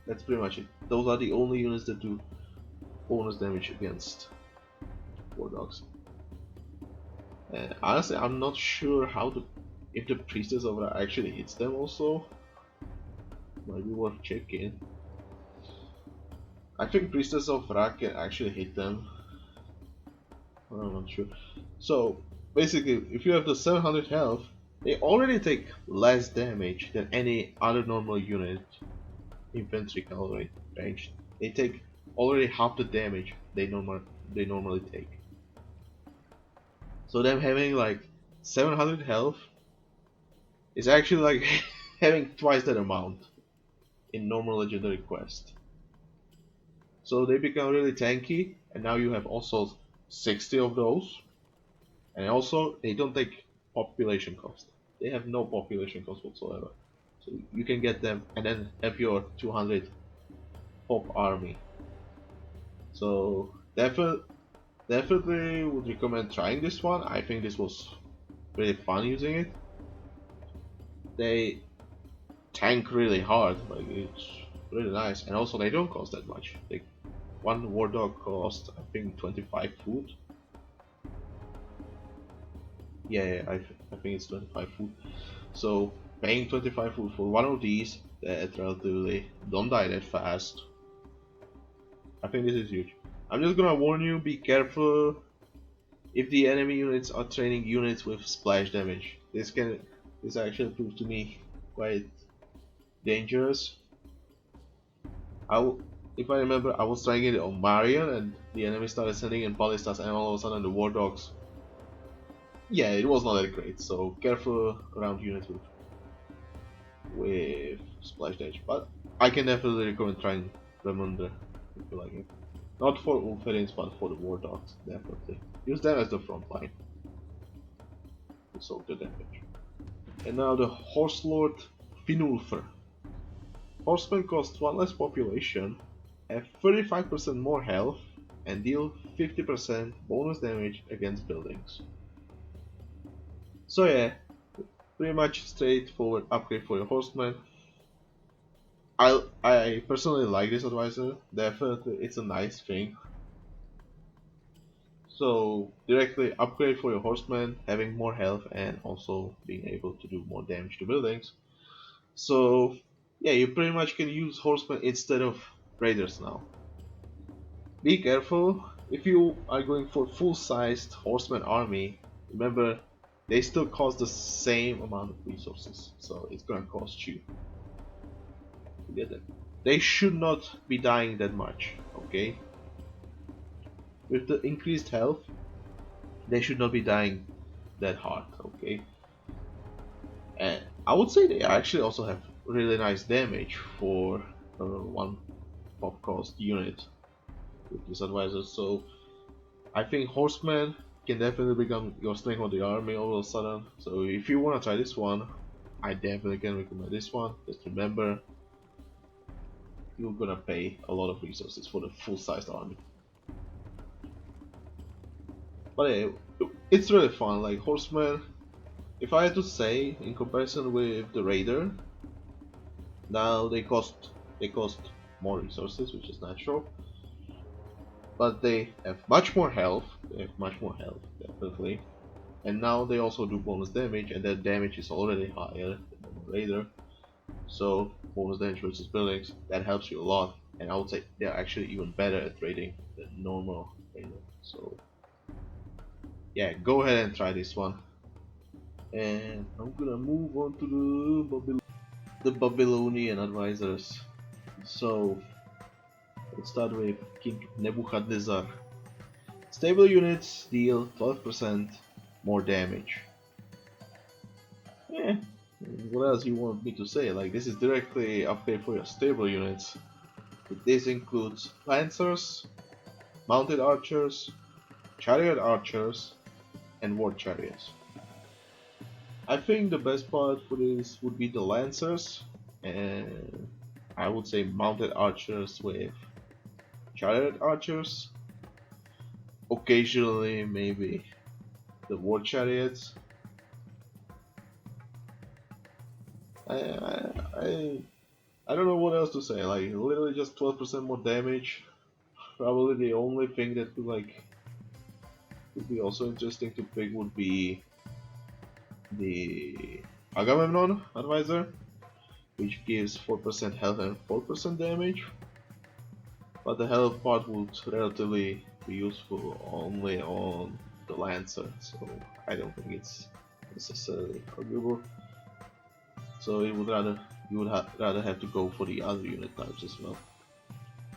A: That's pretty much it. Those are the only units that do bonus damage against War Dogs. And honestly, I'm not sure if the Priestess of Ra actually hits them also. Might be worth checking. I think Priestess of Ra can actually hit them. I'm not sure. So basically, if you have the 700 health, they already take less damage than any other normal unit, infantry, cavalry, ranged. They take already half the damage they normally take. So them having like 700 health is actually like having twice that amount in normal legendary quest. So they become really tanky, and now you have also 60 of those. And also, they don't take population cost. They have no population cost whatsoever. So you can get them and then have your 200 pop army. So definitely would recommend trying this one. I think this was really fun using it. They tank really hard, like it's really nice, and also they don't cost that much. One war dog costs I think 25 food. Yeah, I think it's 25 food. So paying 25 food for one of these that relatively don't die that fast. I think this is huge. I'm just gonna warn you, be careful if the enemy units are training units with splash damage. This actually proved to me quite dangerous. If I remember, I was trying it on Marion and the enemy started sending in ballistas and all of a sudden the war dogs. Yeah, it was not that great, so careful around units with splash damage. But I can definitely recommend trying Vemundr if you like it. Not for Ulferins, but for the war dogs, definitely. Use them as the front line to soak the damage. And now the Horselord Finnulfr. Horsemen cost 1 less population, have 35% more health, and deal 50% bonus damage against buildings. So yeah, pretty much straightforward upgrade for your horseman. I personally like this advisor. Definitely, it's a nice thing. So directly upgrade for your horseman, having more health and also being able to do more damage to buildings. So yeah, you pretty much can use horsemen instead of raiders now. Be careful if you are going for full-sized horseman army. Remember, they still cost the same amount of resources, so it's gonna cost you to get them. They should not be dying that much, okay? With the increased health, they should not be dying that hard, okay? And I would say they actually also have really nice damage for one pop cost unit with this advisor. So I think horsemen can definitely become your strength of the army all of a sudden. So if you want to try this one, I definitely can recommend this one. Just remember, you're gonna pay a lot of resources for the full-sized army. But yeah, it's really fun. Like horsemen, if I had to say, in comparison with the raider, now they cost more resources, which is natural. But they have much more health. They have much more health, definitely. And now they also do bonus damage, and that damage is already higher than the raider. So bonus damage versus buildings, that helps you a lot. And I would say they're actually even better at raiding than normal raider. So yeah, go ahead and try this one. And I'm gonna move on to the Babylonian advisors. So let's start with King Nebuchadnezzar. Stable units deal 12% more damage. Yeah, what else you want me to say? Like, this is directly upgrade for your stable units. This includes lancers, mounted archers, chariot archers, and war chariots. I think the best part for this would be the lancers, and I would say mounted archers with chariot archers. Occasionally, maybe the war chariots. I, I, I, I don't know what else to say. Like, literally just 12% more damage. Probably the only thing that would be also interesting to pick would be the Agamemnon advisor, which gives 4% health and 4% damage. But the health part would relatively be useful only on the Lancer, so I don't think it's necessarily arguable. So you would rather have to go for the other unit types as well.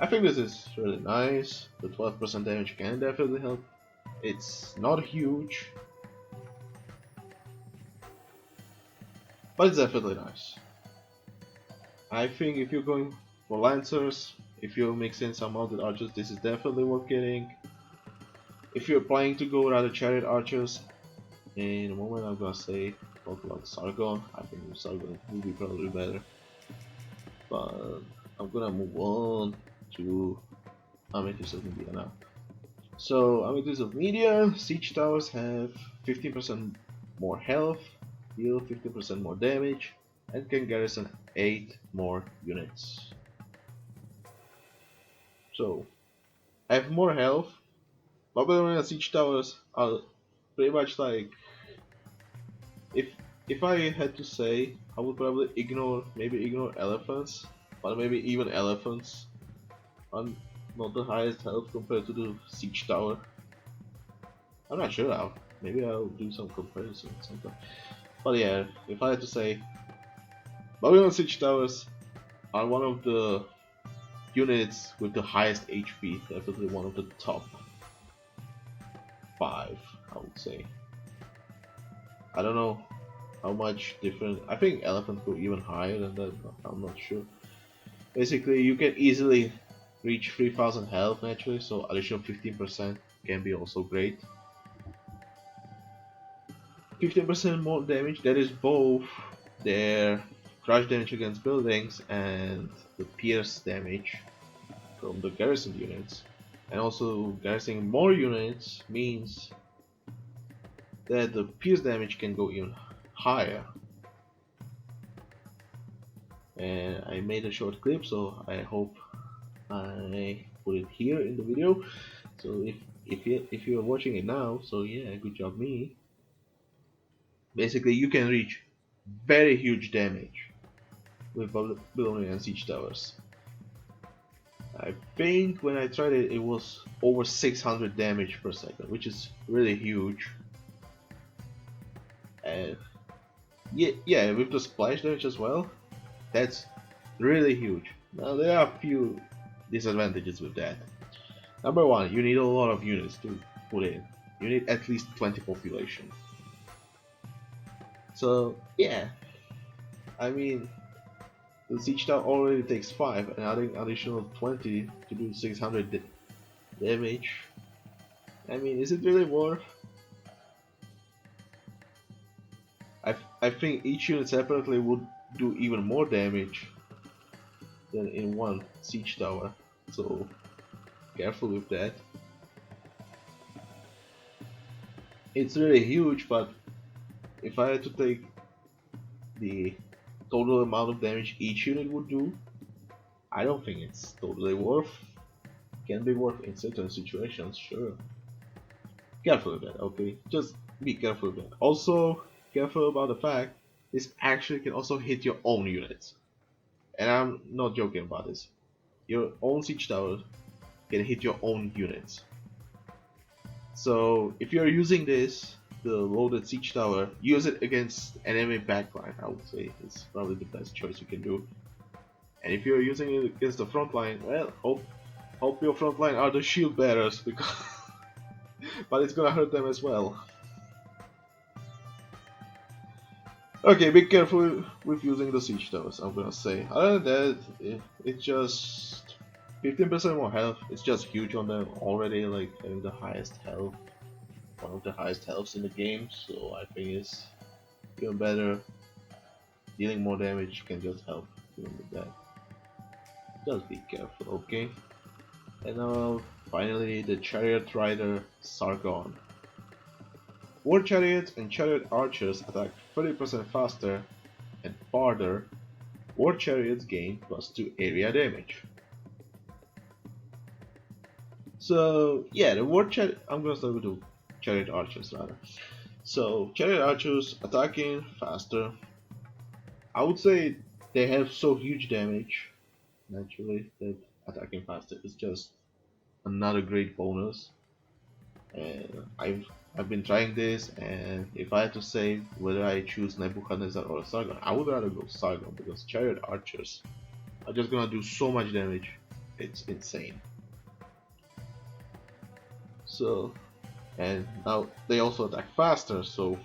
A: I think this is really nice. The 12% damage can definitely help. It's not huge, but it's definitely nice. I think if you're going for Lancers, if you mix in some mounted archers, this is definitely worth getting. If you're planning to go rather Chariot archers, in a moment I'm gonna say talk about Sargon. I think Sargon will be probably better. But I'm gonna move on to Amytis of Media now. So Amytis of Media, siege towers have 15% more health, deal 15% more damage, and can garrison 8 more units. So I have more health. Babylonian siege towers are pretty much like if if I had to say, I would probably maybe ignore elephants, but maybe even elephants are not the highest health compared to the siege tower. I'm not sure how. Maybe I'll do some comparison sometime. But yeah, if I had to say, Babylon siege towers are one of the units with the highest HP, definitely one of the top 5, I would say. I don't know how much different. I think elephants go even higher than that. I'm not sure. Basically, you can easily reach 3000 health naturally, so additional 15% can be also great. 15% more damage. That is both their crush damage against buildings and the pierce damage from the garrison units. And also garrisoning more units means that the pierce damage can go even higher. And I made a short clip, so I hope I put it here in the video. So if you're watching it now, so yeah, good job me. Basically, you can reach very huge damage with Babylonian siege towers. I think when I tried it, it was over 600 damage per second, which is really huge. And yeah, with the splash damage as well, that's really huge. Now there are a few disadvantages with that. Number one, you need a lot of units to put in. You need at least 20 population. So yeah, I mean, the siege tower already takes 5, and adding additional 20 to do 600 damage. I mean, is it really worth? I think each unit separately would do even more damage than in one siege tower. So careful with that. It's really huge, but if I had to take the total amount of damage each unit would do, I don't think it's totally worth. Can be worth in certain situations, sure. Careful with that, okay? Just be careful with that. Also, careful about the fact this actually can also hit your own units. And I'm not joking about this. Your own siege tower can hit your own units. So if you're using this, the loaded siege tower, use it against enemy backline, I would say. It's probably the best choice you can do. And if you're using it against the front line, well, hope your front line are the shield bearers, because but it's gonna hurt them as well. Okay, be careful with using the siege towers, I'm gonna say. Other than that, it's just 15% more health. It's just huge on them already, like having the highest health, one of the highest healths in the game. So I think it's even better. Dealing more damage can just help even with that. Just be careful, okay? And now, finally, the Chariot Rider Sargon. War Chariots and Chariot Archers attack 30% faster and farther. War Chariots gain +2 area damage. So yeah, the War Chariot. I'm gonna start with the Chariot Archers rather. So Chariot Archers attacking faster. I would say they have so huge damage naturally that attacking faster is just another great bonus. And I've been trying this, and if I had to say whether I choose Nebuchadnezzar or Sargon, I would rather go Sargon, because Chariot Archers are just gonna do so much damage, it's insane. So, and now they also attack faster, so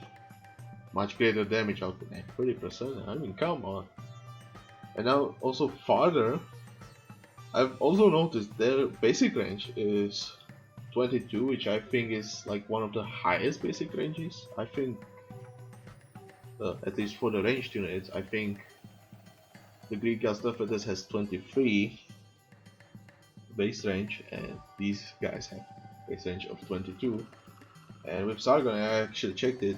A: much greater damage output, 30%, I mean come on. And now also farther, I've also noticed their basic range is 22, which I think is like one of the highest basic ranges. I think, at least for the ranged units, I think the Greek Gastaphetes has 23 base range, and these guys have base range of 22. And with Sargon, I actually checked it,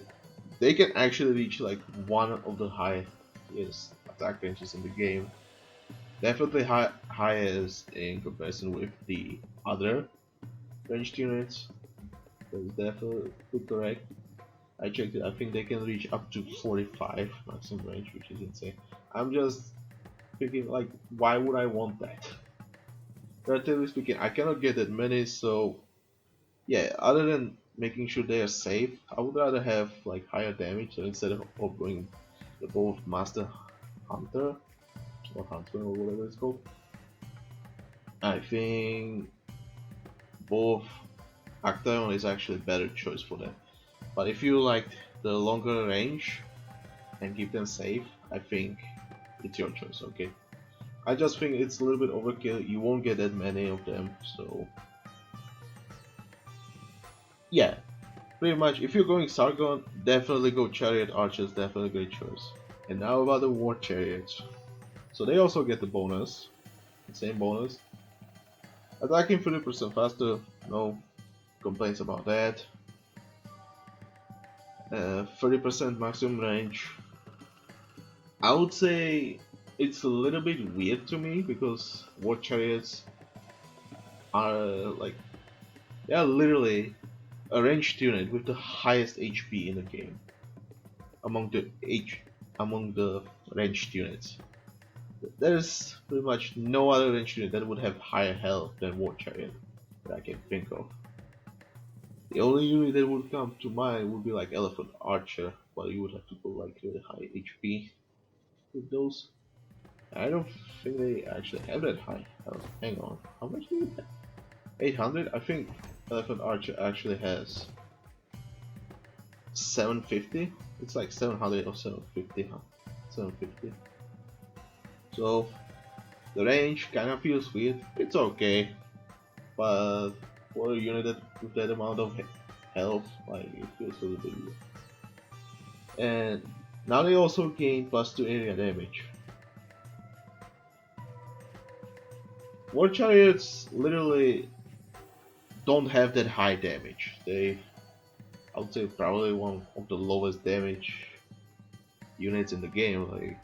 A: they can actually reach like one of the highest attack ranges in the game. Definitely highest in comparison with the other ranged units. That's definitely correct. I checked it. I think they can reach up to 45 maximum range, which is insane. I'm just thinking, like, why would I want that? Relatively speaking, I cannot get that many, so yeah. Other than making sure they are safe, I would rather have like higher damage. So instead of going the bow of Master Hunter or Huntsman or whatever it's called, I think both Actaeon is actually a better choice for that. But if you like the longer range and keep them safe, I think it's your choice, okay? I just think it's a little bit overkill. You won't get that many of them, so yeah. Pretty much, if you're going Sargon, definitely go Chariot Archers, definitely a great choice. And now about the War Chariots. So they also get the bonus, the same bonus. Attacking 30% faster, no complaints about that. 30% maximum range. I would say it's a little bit weird to me because War Chariots are like, they are literally a ranged unit with the highest HP in the game among the ranged units. There is pretty much no other ranged unit that would have higher health than War Chariot that I can think of. The only unit that would come to mind would be like Elephant Archer, but you would have to go like really high HP with those. I don't think they actually have that high. Oh, hang on, how much do you have? 800? I think Elephant Archer actually has 750. It's like 700 or 750, huh? 750. So the range kind of feels weird. It's okay, but for a unit with that amount of health, like it feels a little bit weird. And now they also gain +2 area damage. War Chariots literally don't have that high damage. I would say probably one of the lowest damage units in the game. Like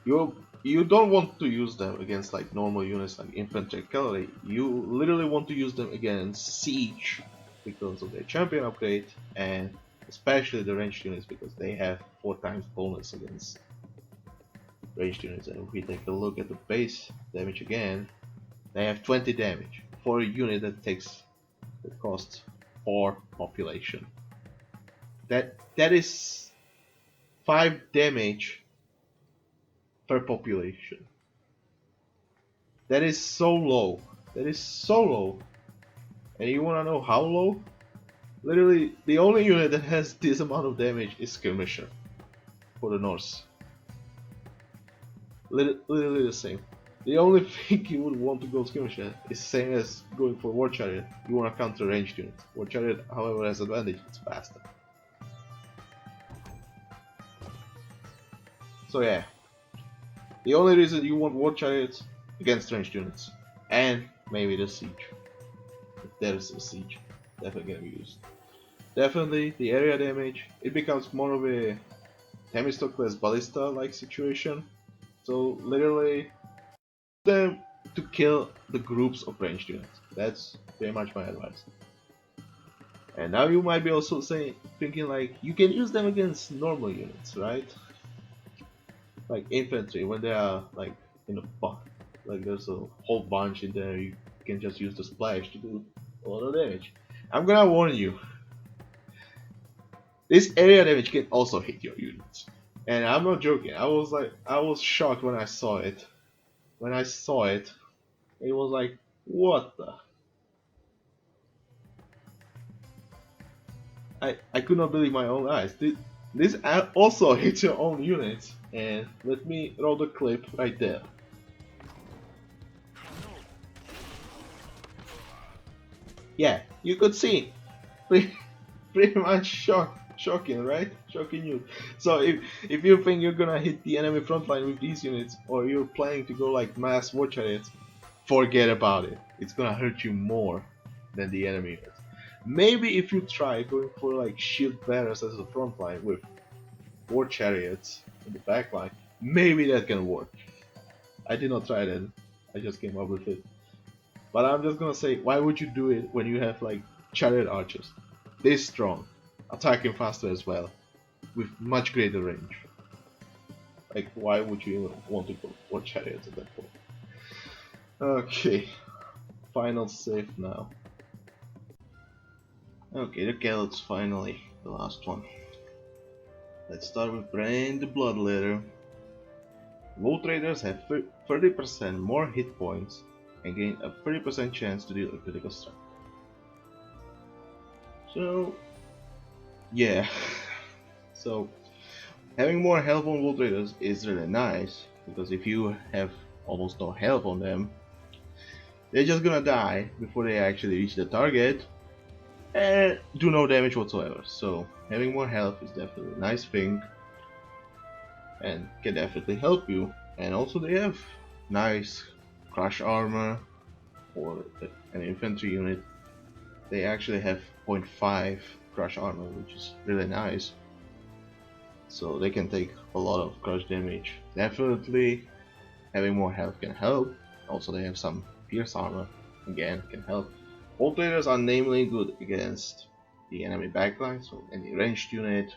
A: you don't want to use them against like normal units like infantry and cavalry. You literally want to use them against siege because of their champion upgrade, and especially the ranged units because they have 4 times bonus against ranged units. And if we take a look at the base damage again, they have 20 damage for a unit that costs 4 population. That is 5 damage per population. That is so low. That is so low. And you wanna know how low? Literally, the only unit that has this amount of damage is Skirmisher for the Norse. Literally the same. The only thing you would want to go Skirmisher is the same as going for War Chariot. You wanna counter ranged units. War Chariot, however, has advantage. It's faster. So yeah. The only reason you want War Chariots against ranged units, and maybe the siege. If there is a siege, definitely gonna be used. Definitely the area damage. It becomes more of a Themistokles ballista like situation. So literally, them to kill the groups of ranged units. That's very much my advice. And now you might be also thinking like you can use them against normal units, right? Like infantry, when they are like in a like there's a whole bunch in there, you can just use the splash to do a lot of damage. I'm gonna warn you, this area damage can also hit your units, and I'm not joking. I was shocked when I saw it. When I saw it, it was like, what the? I could not believe my own eyes. This also hits your own units, and let me roll the clip right there. Yeah, you could see, pretty much shocking, right? Shocking news. So if you think you're gonna hit the enemy frontline with these units, or you're planning to go like mass war chariots, forget about it. It's gonna hurt you more than the enemy units. Maybe if you try going for like shield bearers as a front line with war chariots in the back line, maybe that can work. I did not try that, I just came up with it. But I'm just gonna say, why would you do it when you have like chariot archers this strong? attacking faster as well, with much greater range. Like, why would you even want to go for Chariot at that point? Okay, final save now. Okay, the Calots finally, the last one. Let's start with Brann the Bloodletter. Low traders have 30% more hit points and gain a 30% chance to deal a critical strike. So, yeah. So, having more health on low traders is really nice, because if you have almost no health on them, they're just gonna die before they actually reach the target and do no damage whatsoever. So having more health is definitely a nice thing and can definitely help you. And also they have nice crush armor for an infantry unit. They actually have 0.5 crush armor, which is really nice. So they can take a lot of crush damage. Definitely having more health can help. Also they have some pierce armor, again can help. All traders are namely good against the enemy backline, so any ranged unit,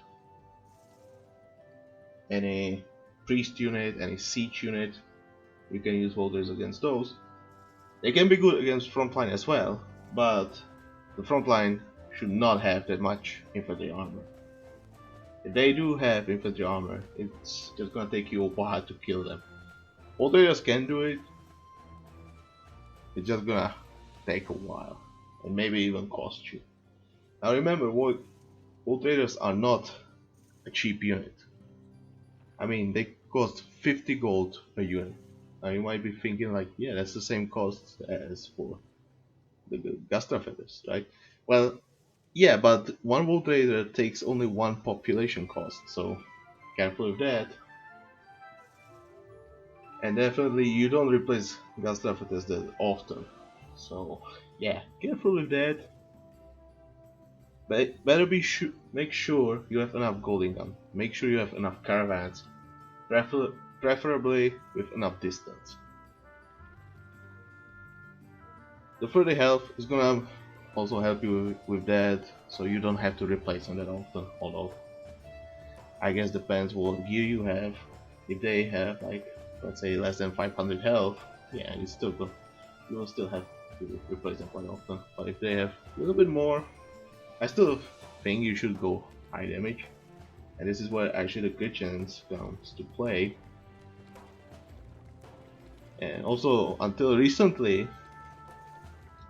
A: any priest unit, any siege unit, you can use holders against those. They can be good against frontline as well, but the frontline should not have that much infantry armor. If they do have infantry armor, it's just gonna take you a while to kill them. All traders can do it, it's just gonna take a while and maybe even cost you. Now remember, all traders are not a cheap unit. I mean, they cost 50 gold a unit. Now you might be thinking like, yeah, that's the same cost as for the Gastra feathers, right? Well, yeah, but one wool trader takes only one population cost, so careful with that. And definitely you don't replace Gastra feathers that often. So yeah, careful with that. But better make sure you have enough gold income. Make sure you have enough caravans, preferably with enough distance. The 30 health is gonna also help you with that, so you don't have to replace them that often. Although I guess depends what gear you have. If they have like, let's say, less than 500 health, yeah, you will still have to replace them quite often. But if they have a little bit more, I still think you should go high damage, and this is where actually the crit chance comes to play. And also, until recently,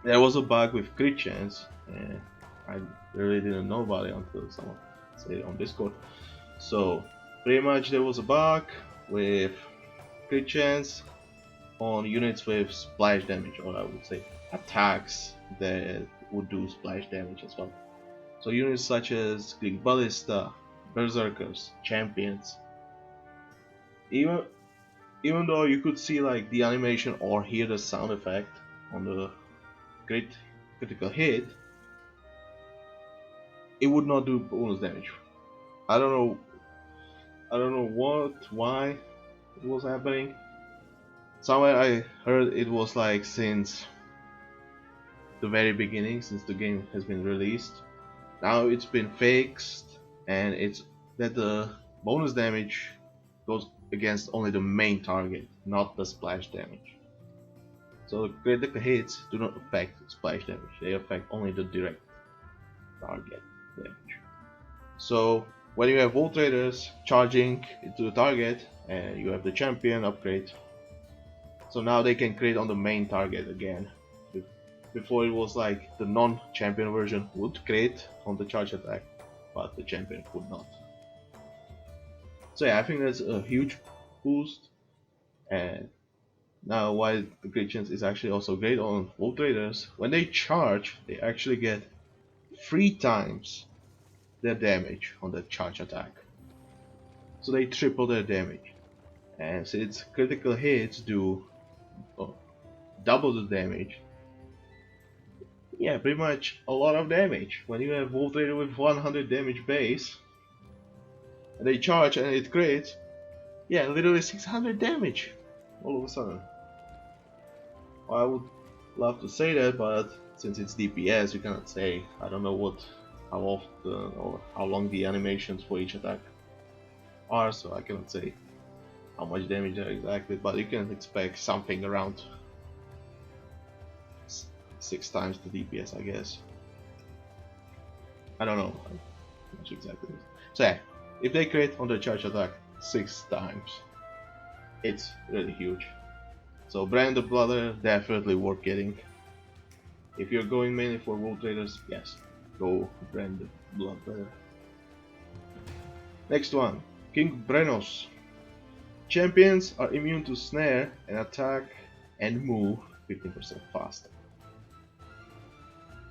A: there was a bug with crit chance, and I really didn't know about it until someone said it on Discord. So pretty much there was a bug with crit chance on units with splash damage, or I would say attacks that would do splash damage as well. So units such as Greek Ballista, Berserkers, Champions. Even though you could see like the animation or hear the sound effect on the critical hit, it would not do bonus damage. I don't know why it was happening. Somewhere I heard it was like since the very beginning, since the game has been released. Now it's been fixed, and it's that the bonus damage goes against only the main target, not the splash damage. So critical hits do not affect splash damage, they affect only the direct target damage. So when you have Volt Traders charging into the target, and you have the champion upgrade, so now they can crit on the main target again. Before it was like the non-champion version would crit on the charge attack, but the champion could not. So yeah, I think that's a huge boost. And now while the crit chance is actually also great on Volt Traders, when they charge, they actually get 3 times their damage on the charge attack. So they triple their damage. And since critical hits do double the damage, yeah, pretty much a lot of damage. When you have Volt Trader with 100 damage base, and they charge and it crits, yeah, literally 600 damage all of a sudden. Well, I would love to say that, but since it's DPS, you cannot say. I don't know what how often or how long the animations for each attack are, so I cannot say how much damage there exactly, but you can expect something around 6 times the DPS, I guess. I don't know how much exactly. So yeah, if they crit on the charge attack 6 times, it's really huge. So Brann the Bloodletter, definitely worth getting. If you're going mainly for World Traders, yes, go Brann the Bloodletter. Next one, King Brennos. Champions are immune to snare and attack and move 15% faster.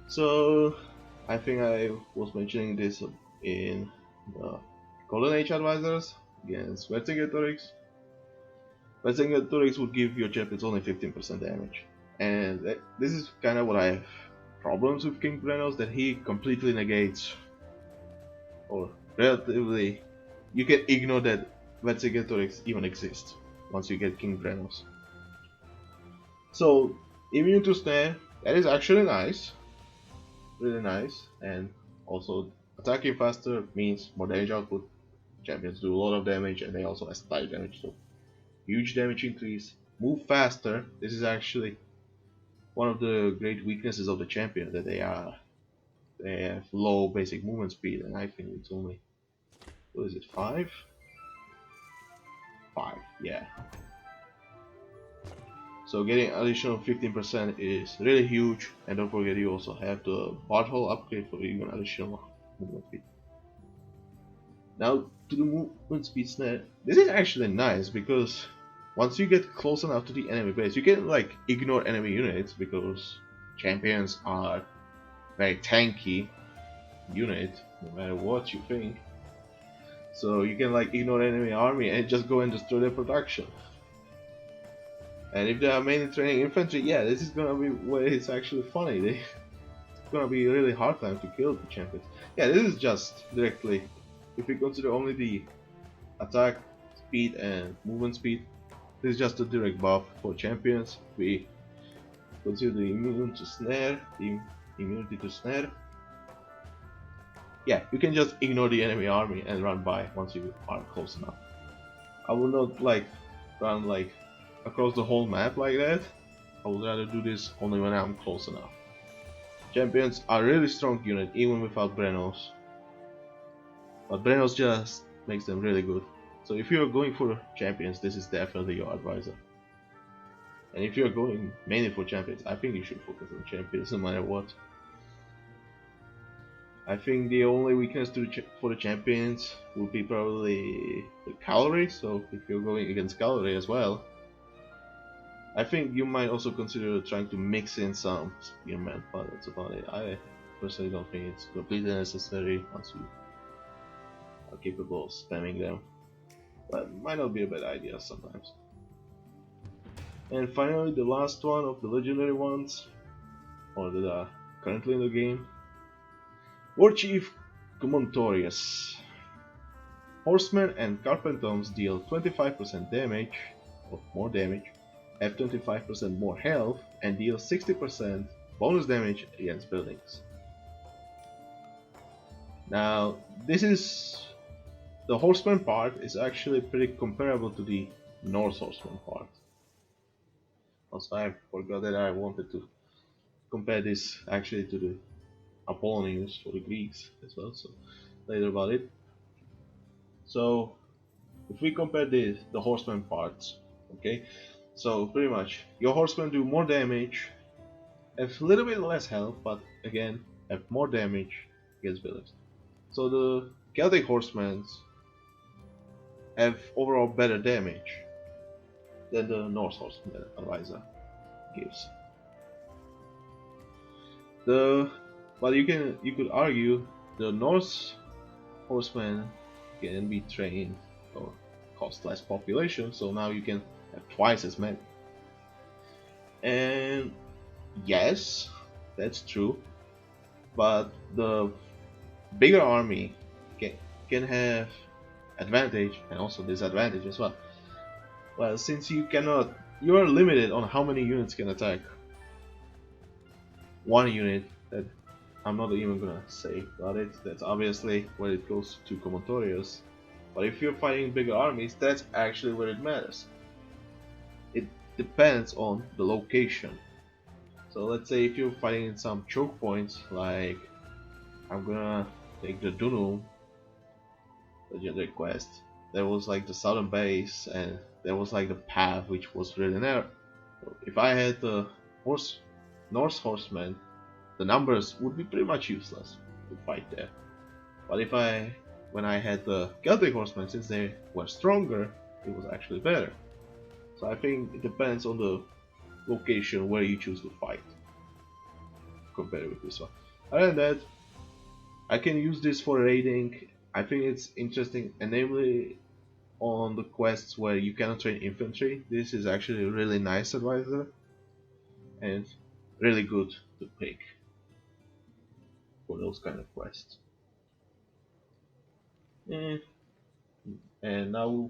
A: So I think I was mentioning this in the Golden Age Advisors against Vercingetorix. Vercingetorix would give your champions only 15% damage, and this is kind of what I have problems with King Brennos, that he completely negates, or relatively, you can ignore that Vercingetorix even exists once you get King Brennos. So immune to snare, that is actually nice, really nice, and also attacking faster means more damage output. Champions do a lot of damage and they also splash damage, so huge damage increase. Move faster, this is actually one of the great weaknesses of the champion, that they have low basic movement speed, and I think it's only, what is it, 5? 5, yeah. So getting additional 15% is really huge, and don't forget you also have the Barthol upgrade for even additional movement speed. Now to the movement speed snare, this is actually nice because once you get close enough to the enemy base, you can like ignore enemy units, because champions are very tanky unit no matter what you think. So you can like ignore enemy army and just go and destroy their production. And if they are mainly training infantry, yeah, this is gonna be where it's actually funny. It's gonna be a really hard time to kill the champions. Yeah, this is just directly, if we consider only the attack speed and movement speed, this is just a direct buff for champions. We consider the immunity to snare. Yeah, you can just ignore the enemy army and run by once you are close enough. I would not like run like across the whole map like that. I would rather do this only when I'm close enough. Champions are a really strong unit even without Brennos, but Brennos just makes them really good. So if you're going for champions, this is definitely your advisor. And if you're going mainly for champions, I think you should focus on champions no matter what. I think the only weakness for the champions would be probably the cavalry, so if you're going against cavalry as well, I think you might also consider trying to mix in some spearmen, but that's about it. I personally don't think it's completely necessary once you are capable of spamming them, but it might not be a bad idea sometimes. And finally, the last one of the legendary ones, or that are currently in the game, War Chief Comontorios. Horsemen and Carpentons deal 25% damage, or more damage, have 25% more health, and deal 60% bonus damage against buildings. Now, the Horseman part is actually pretty comparable to the Norse Horseman part. Also, I forgot that I wanted to compare this actually to the Apollonius for the Greeks as well, so later about it. So if we compare the horseman parts, okay, so pretty much your horsemen do more damage, have a little bit less health, but again have more damage against villains. So the Celtic horsemen have overall better damage than the Norse horseman advisor gives. But you could argue the Norse horsemen can be trained or cost less population, so now you can have twice as many. And yes, that's true, but the bigger army can have advantage and also disadvantage as well. Well, since you are limited on how many units can attack. One unit that I'm not even gonna say about it. That's obviously where it goes to Commontorios. But if you're fighting bigger armies, that's actually where it matters. It depends on the location. So let's say if you're fighting in some choke points, like I'm gonna take the Dunum legendary quest. There was like the southern base, and there was like the path which was really narrow. So if I had the Norse horsemen, the numbers would be pretty much useless to fight there. But when I had the Celtic horsemen, since they were stronger, it was actually better. So I think it depends on the location where you choose to fight, compared with this one. Other than that, I can use this for raiding. I think it's interesting, and namely on the quests where you cannot train infantry. This is actually a really nice advisor, and really good to pick for those kind of quests. And now,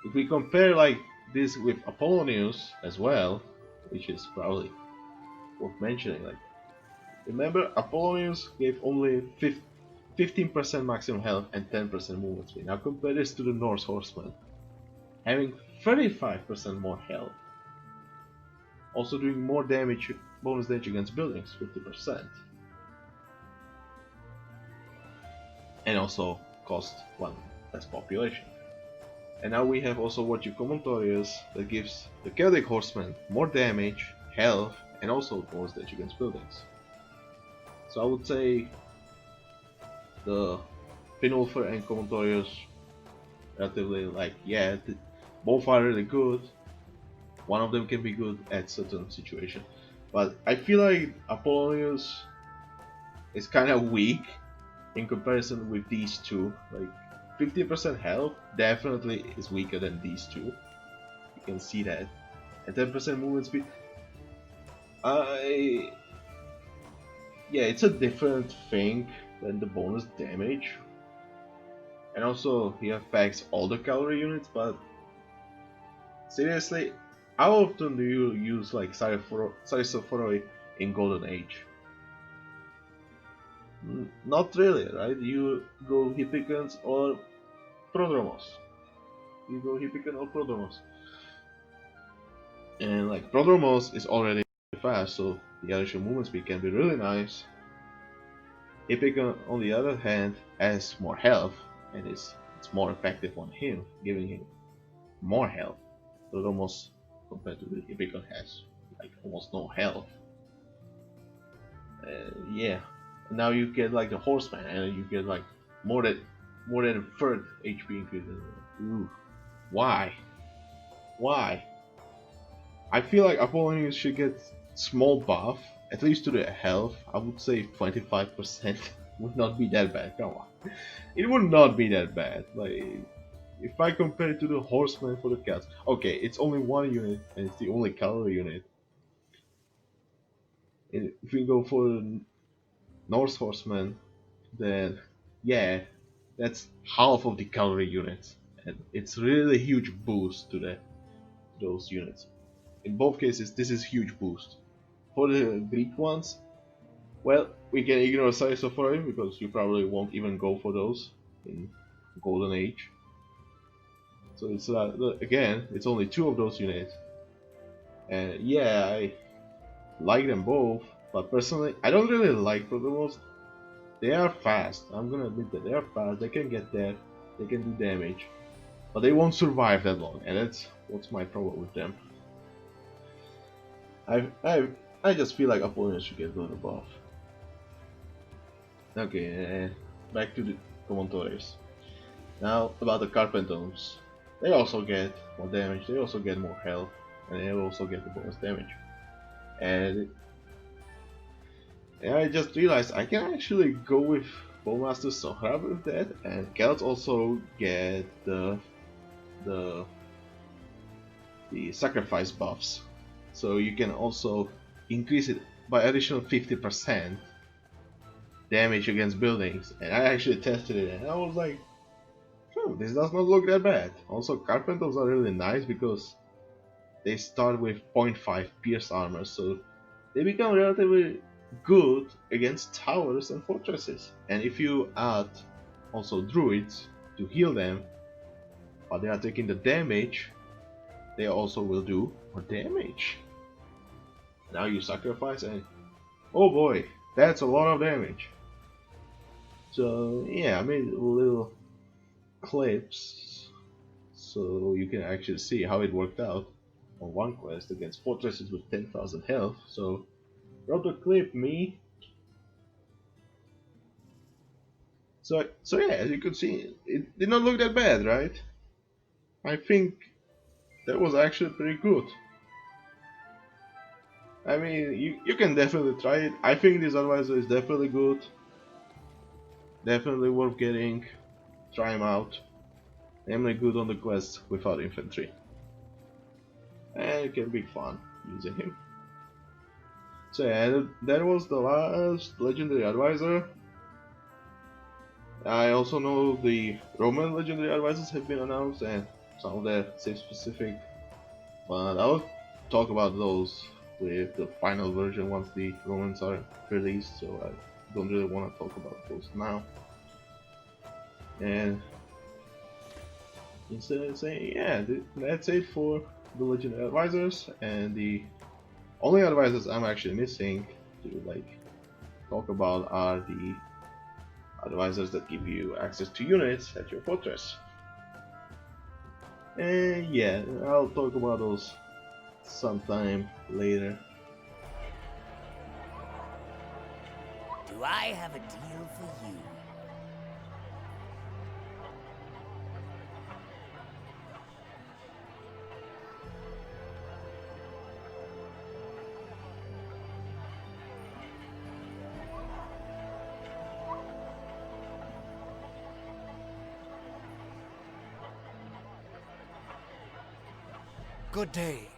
A: if we compare like this with Apollonius as well, which is probably worth mentioning, like remember Apollonius gave only 15% maximum health and 10% movement speed. Now compare this to the Norse horseman, having 35% more health, also doing more damage, bonus damage against buildings, 50%, and also cost 1 less population. And now we have also what you Commontorios that gives the Celtic horseman more damage, health, and also bonus damage against buildings. So I would say the Finnulfr and Commontorios relatively like, yeah, both are really good. One of them can be good at certain situation, but I feel like Apollonius is kind of weak in comparison with these two. Like 50% health definitely is weaker than these two. You can see that. And 10% movement speed. Yeah, it's a different thing than the bonus damage. And also he affects all the cavalry units, but seriously, how often do you use like Sarisophoroi in Golden Age? Not really, right? You go Hippicans or Prodromos. You go Hippican or Prodromos. And like Prodromos is already fast, so the additional movement speed can be really nice. Hippican on the other hand has more health, and it's more effective on him, giving him more health. Prodromos compared to the Hippican has like almost no health. Yeah. Now you get like the horseman, and you get like more than a third HP increase. Ooh, why? Why? I feel like Apollonius should get small buff, at least to the health. I would say 25% would not be that bad. Come on, it would not be that bad. Like if I compare it to the horseman for the Celts, okay, it's only one unit and it's the only cavalry unit. And if we go for the Norse horseman, then yeah, that's half of the cavalry units, and it's really huge boost to those units. In both cases, this is huge boost. For the Greek ones, well, we can ignore Sarisophoroi because you probably won't even go for those in Golden Age. So it's again, it's only 2 of those units, and yeah, I like them both, but personally, I don't really like Prodromos. They are fast, I'm gonna admit that they are fast, they can get there, they can do damage, but they won't survive that long, and that's what's my problem with them. I just feel like Apollonius should get good above. Okay, back to the Commontorios. Now about the Carpentones. They also get more damage, they also get more health, and they also get the bonus damage. And I just realized I can actually go with Bowmaster Sohrab with that, and Celts also get the sacrifice buffs. So you can also increase it by additional 50% damage against buildings. And I actually tested it and I was like, this does not look that bad. Also, Carpenters are really nice because they start with 0.5 pierce armor, so they become relatively good against towers and fortresses. And if you add also druids to heal them while they are taking the damage, they also will do more damage. Now you sacrifice and oh boy, that's a lot of damage. So yeah, I made little clips so you can actually see how it worked out on one quest against fortresses with 10,000 health. So drop the clip, me. So yeah, as you could see, it did not look that bad, right? I think that was actually pretty good. I mean, you can definitely try it. I think this advisor is definitely good. Definitely worth getting. Try him out. Namely good on the quests without infantry. And it can be fun using him. So yeah, that was the last legendary advisor. I also know the Roman legendary advisors have been announced and some of their save specific, but I'll talk about those with the final version once the Romans are released, so I don't really want to talk about those now. And instead of saying, yeah, that's it for the legendary advisors, and the only advisors I'm actually missing to talk about are the advisors that give you access to units at your fortress. And yeah, I'll talk about those sometime later.
B: Do I have a deal for you?
C: Good day.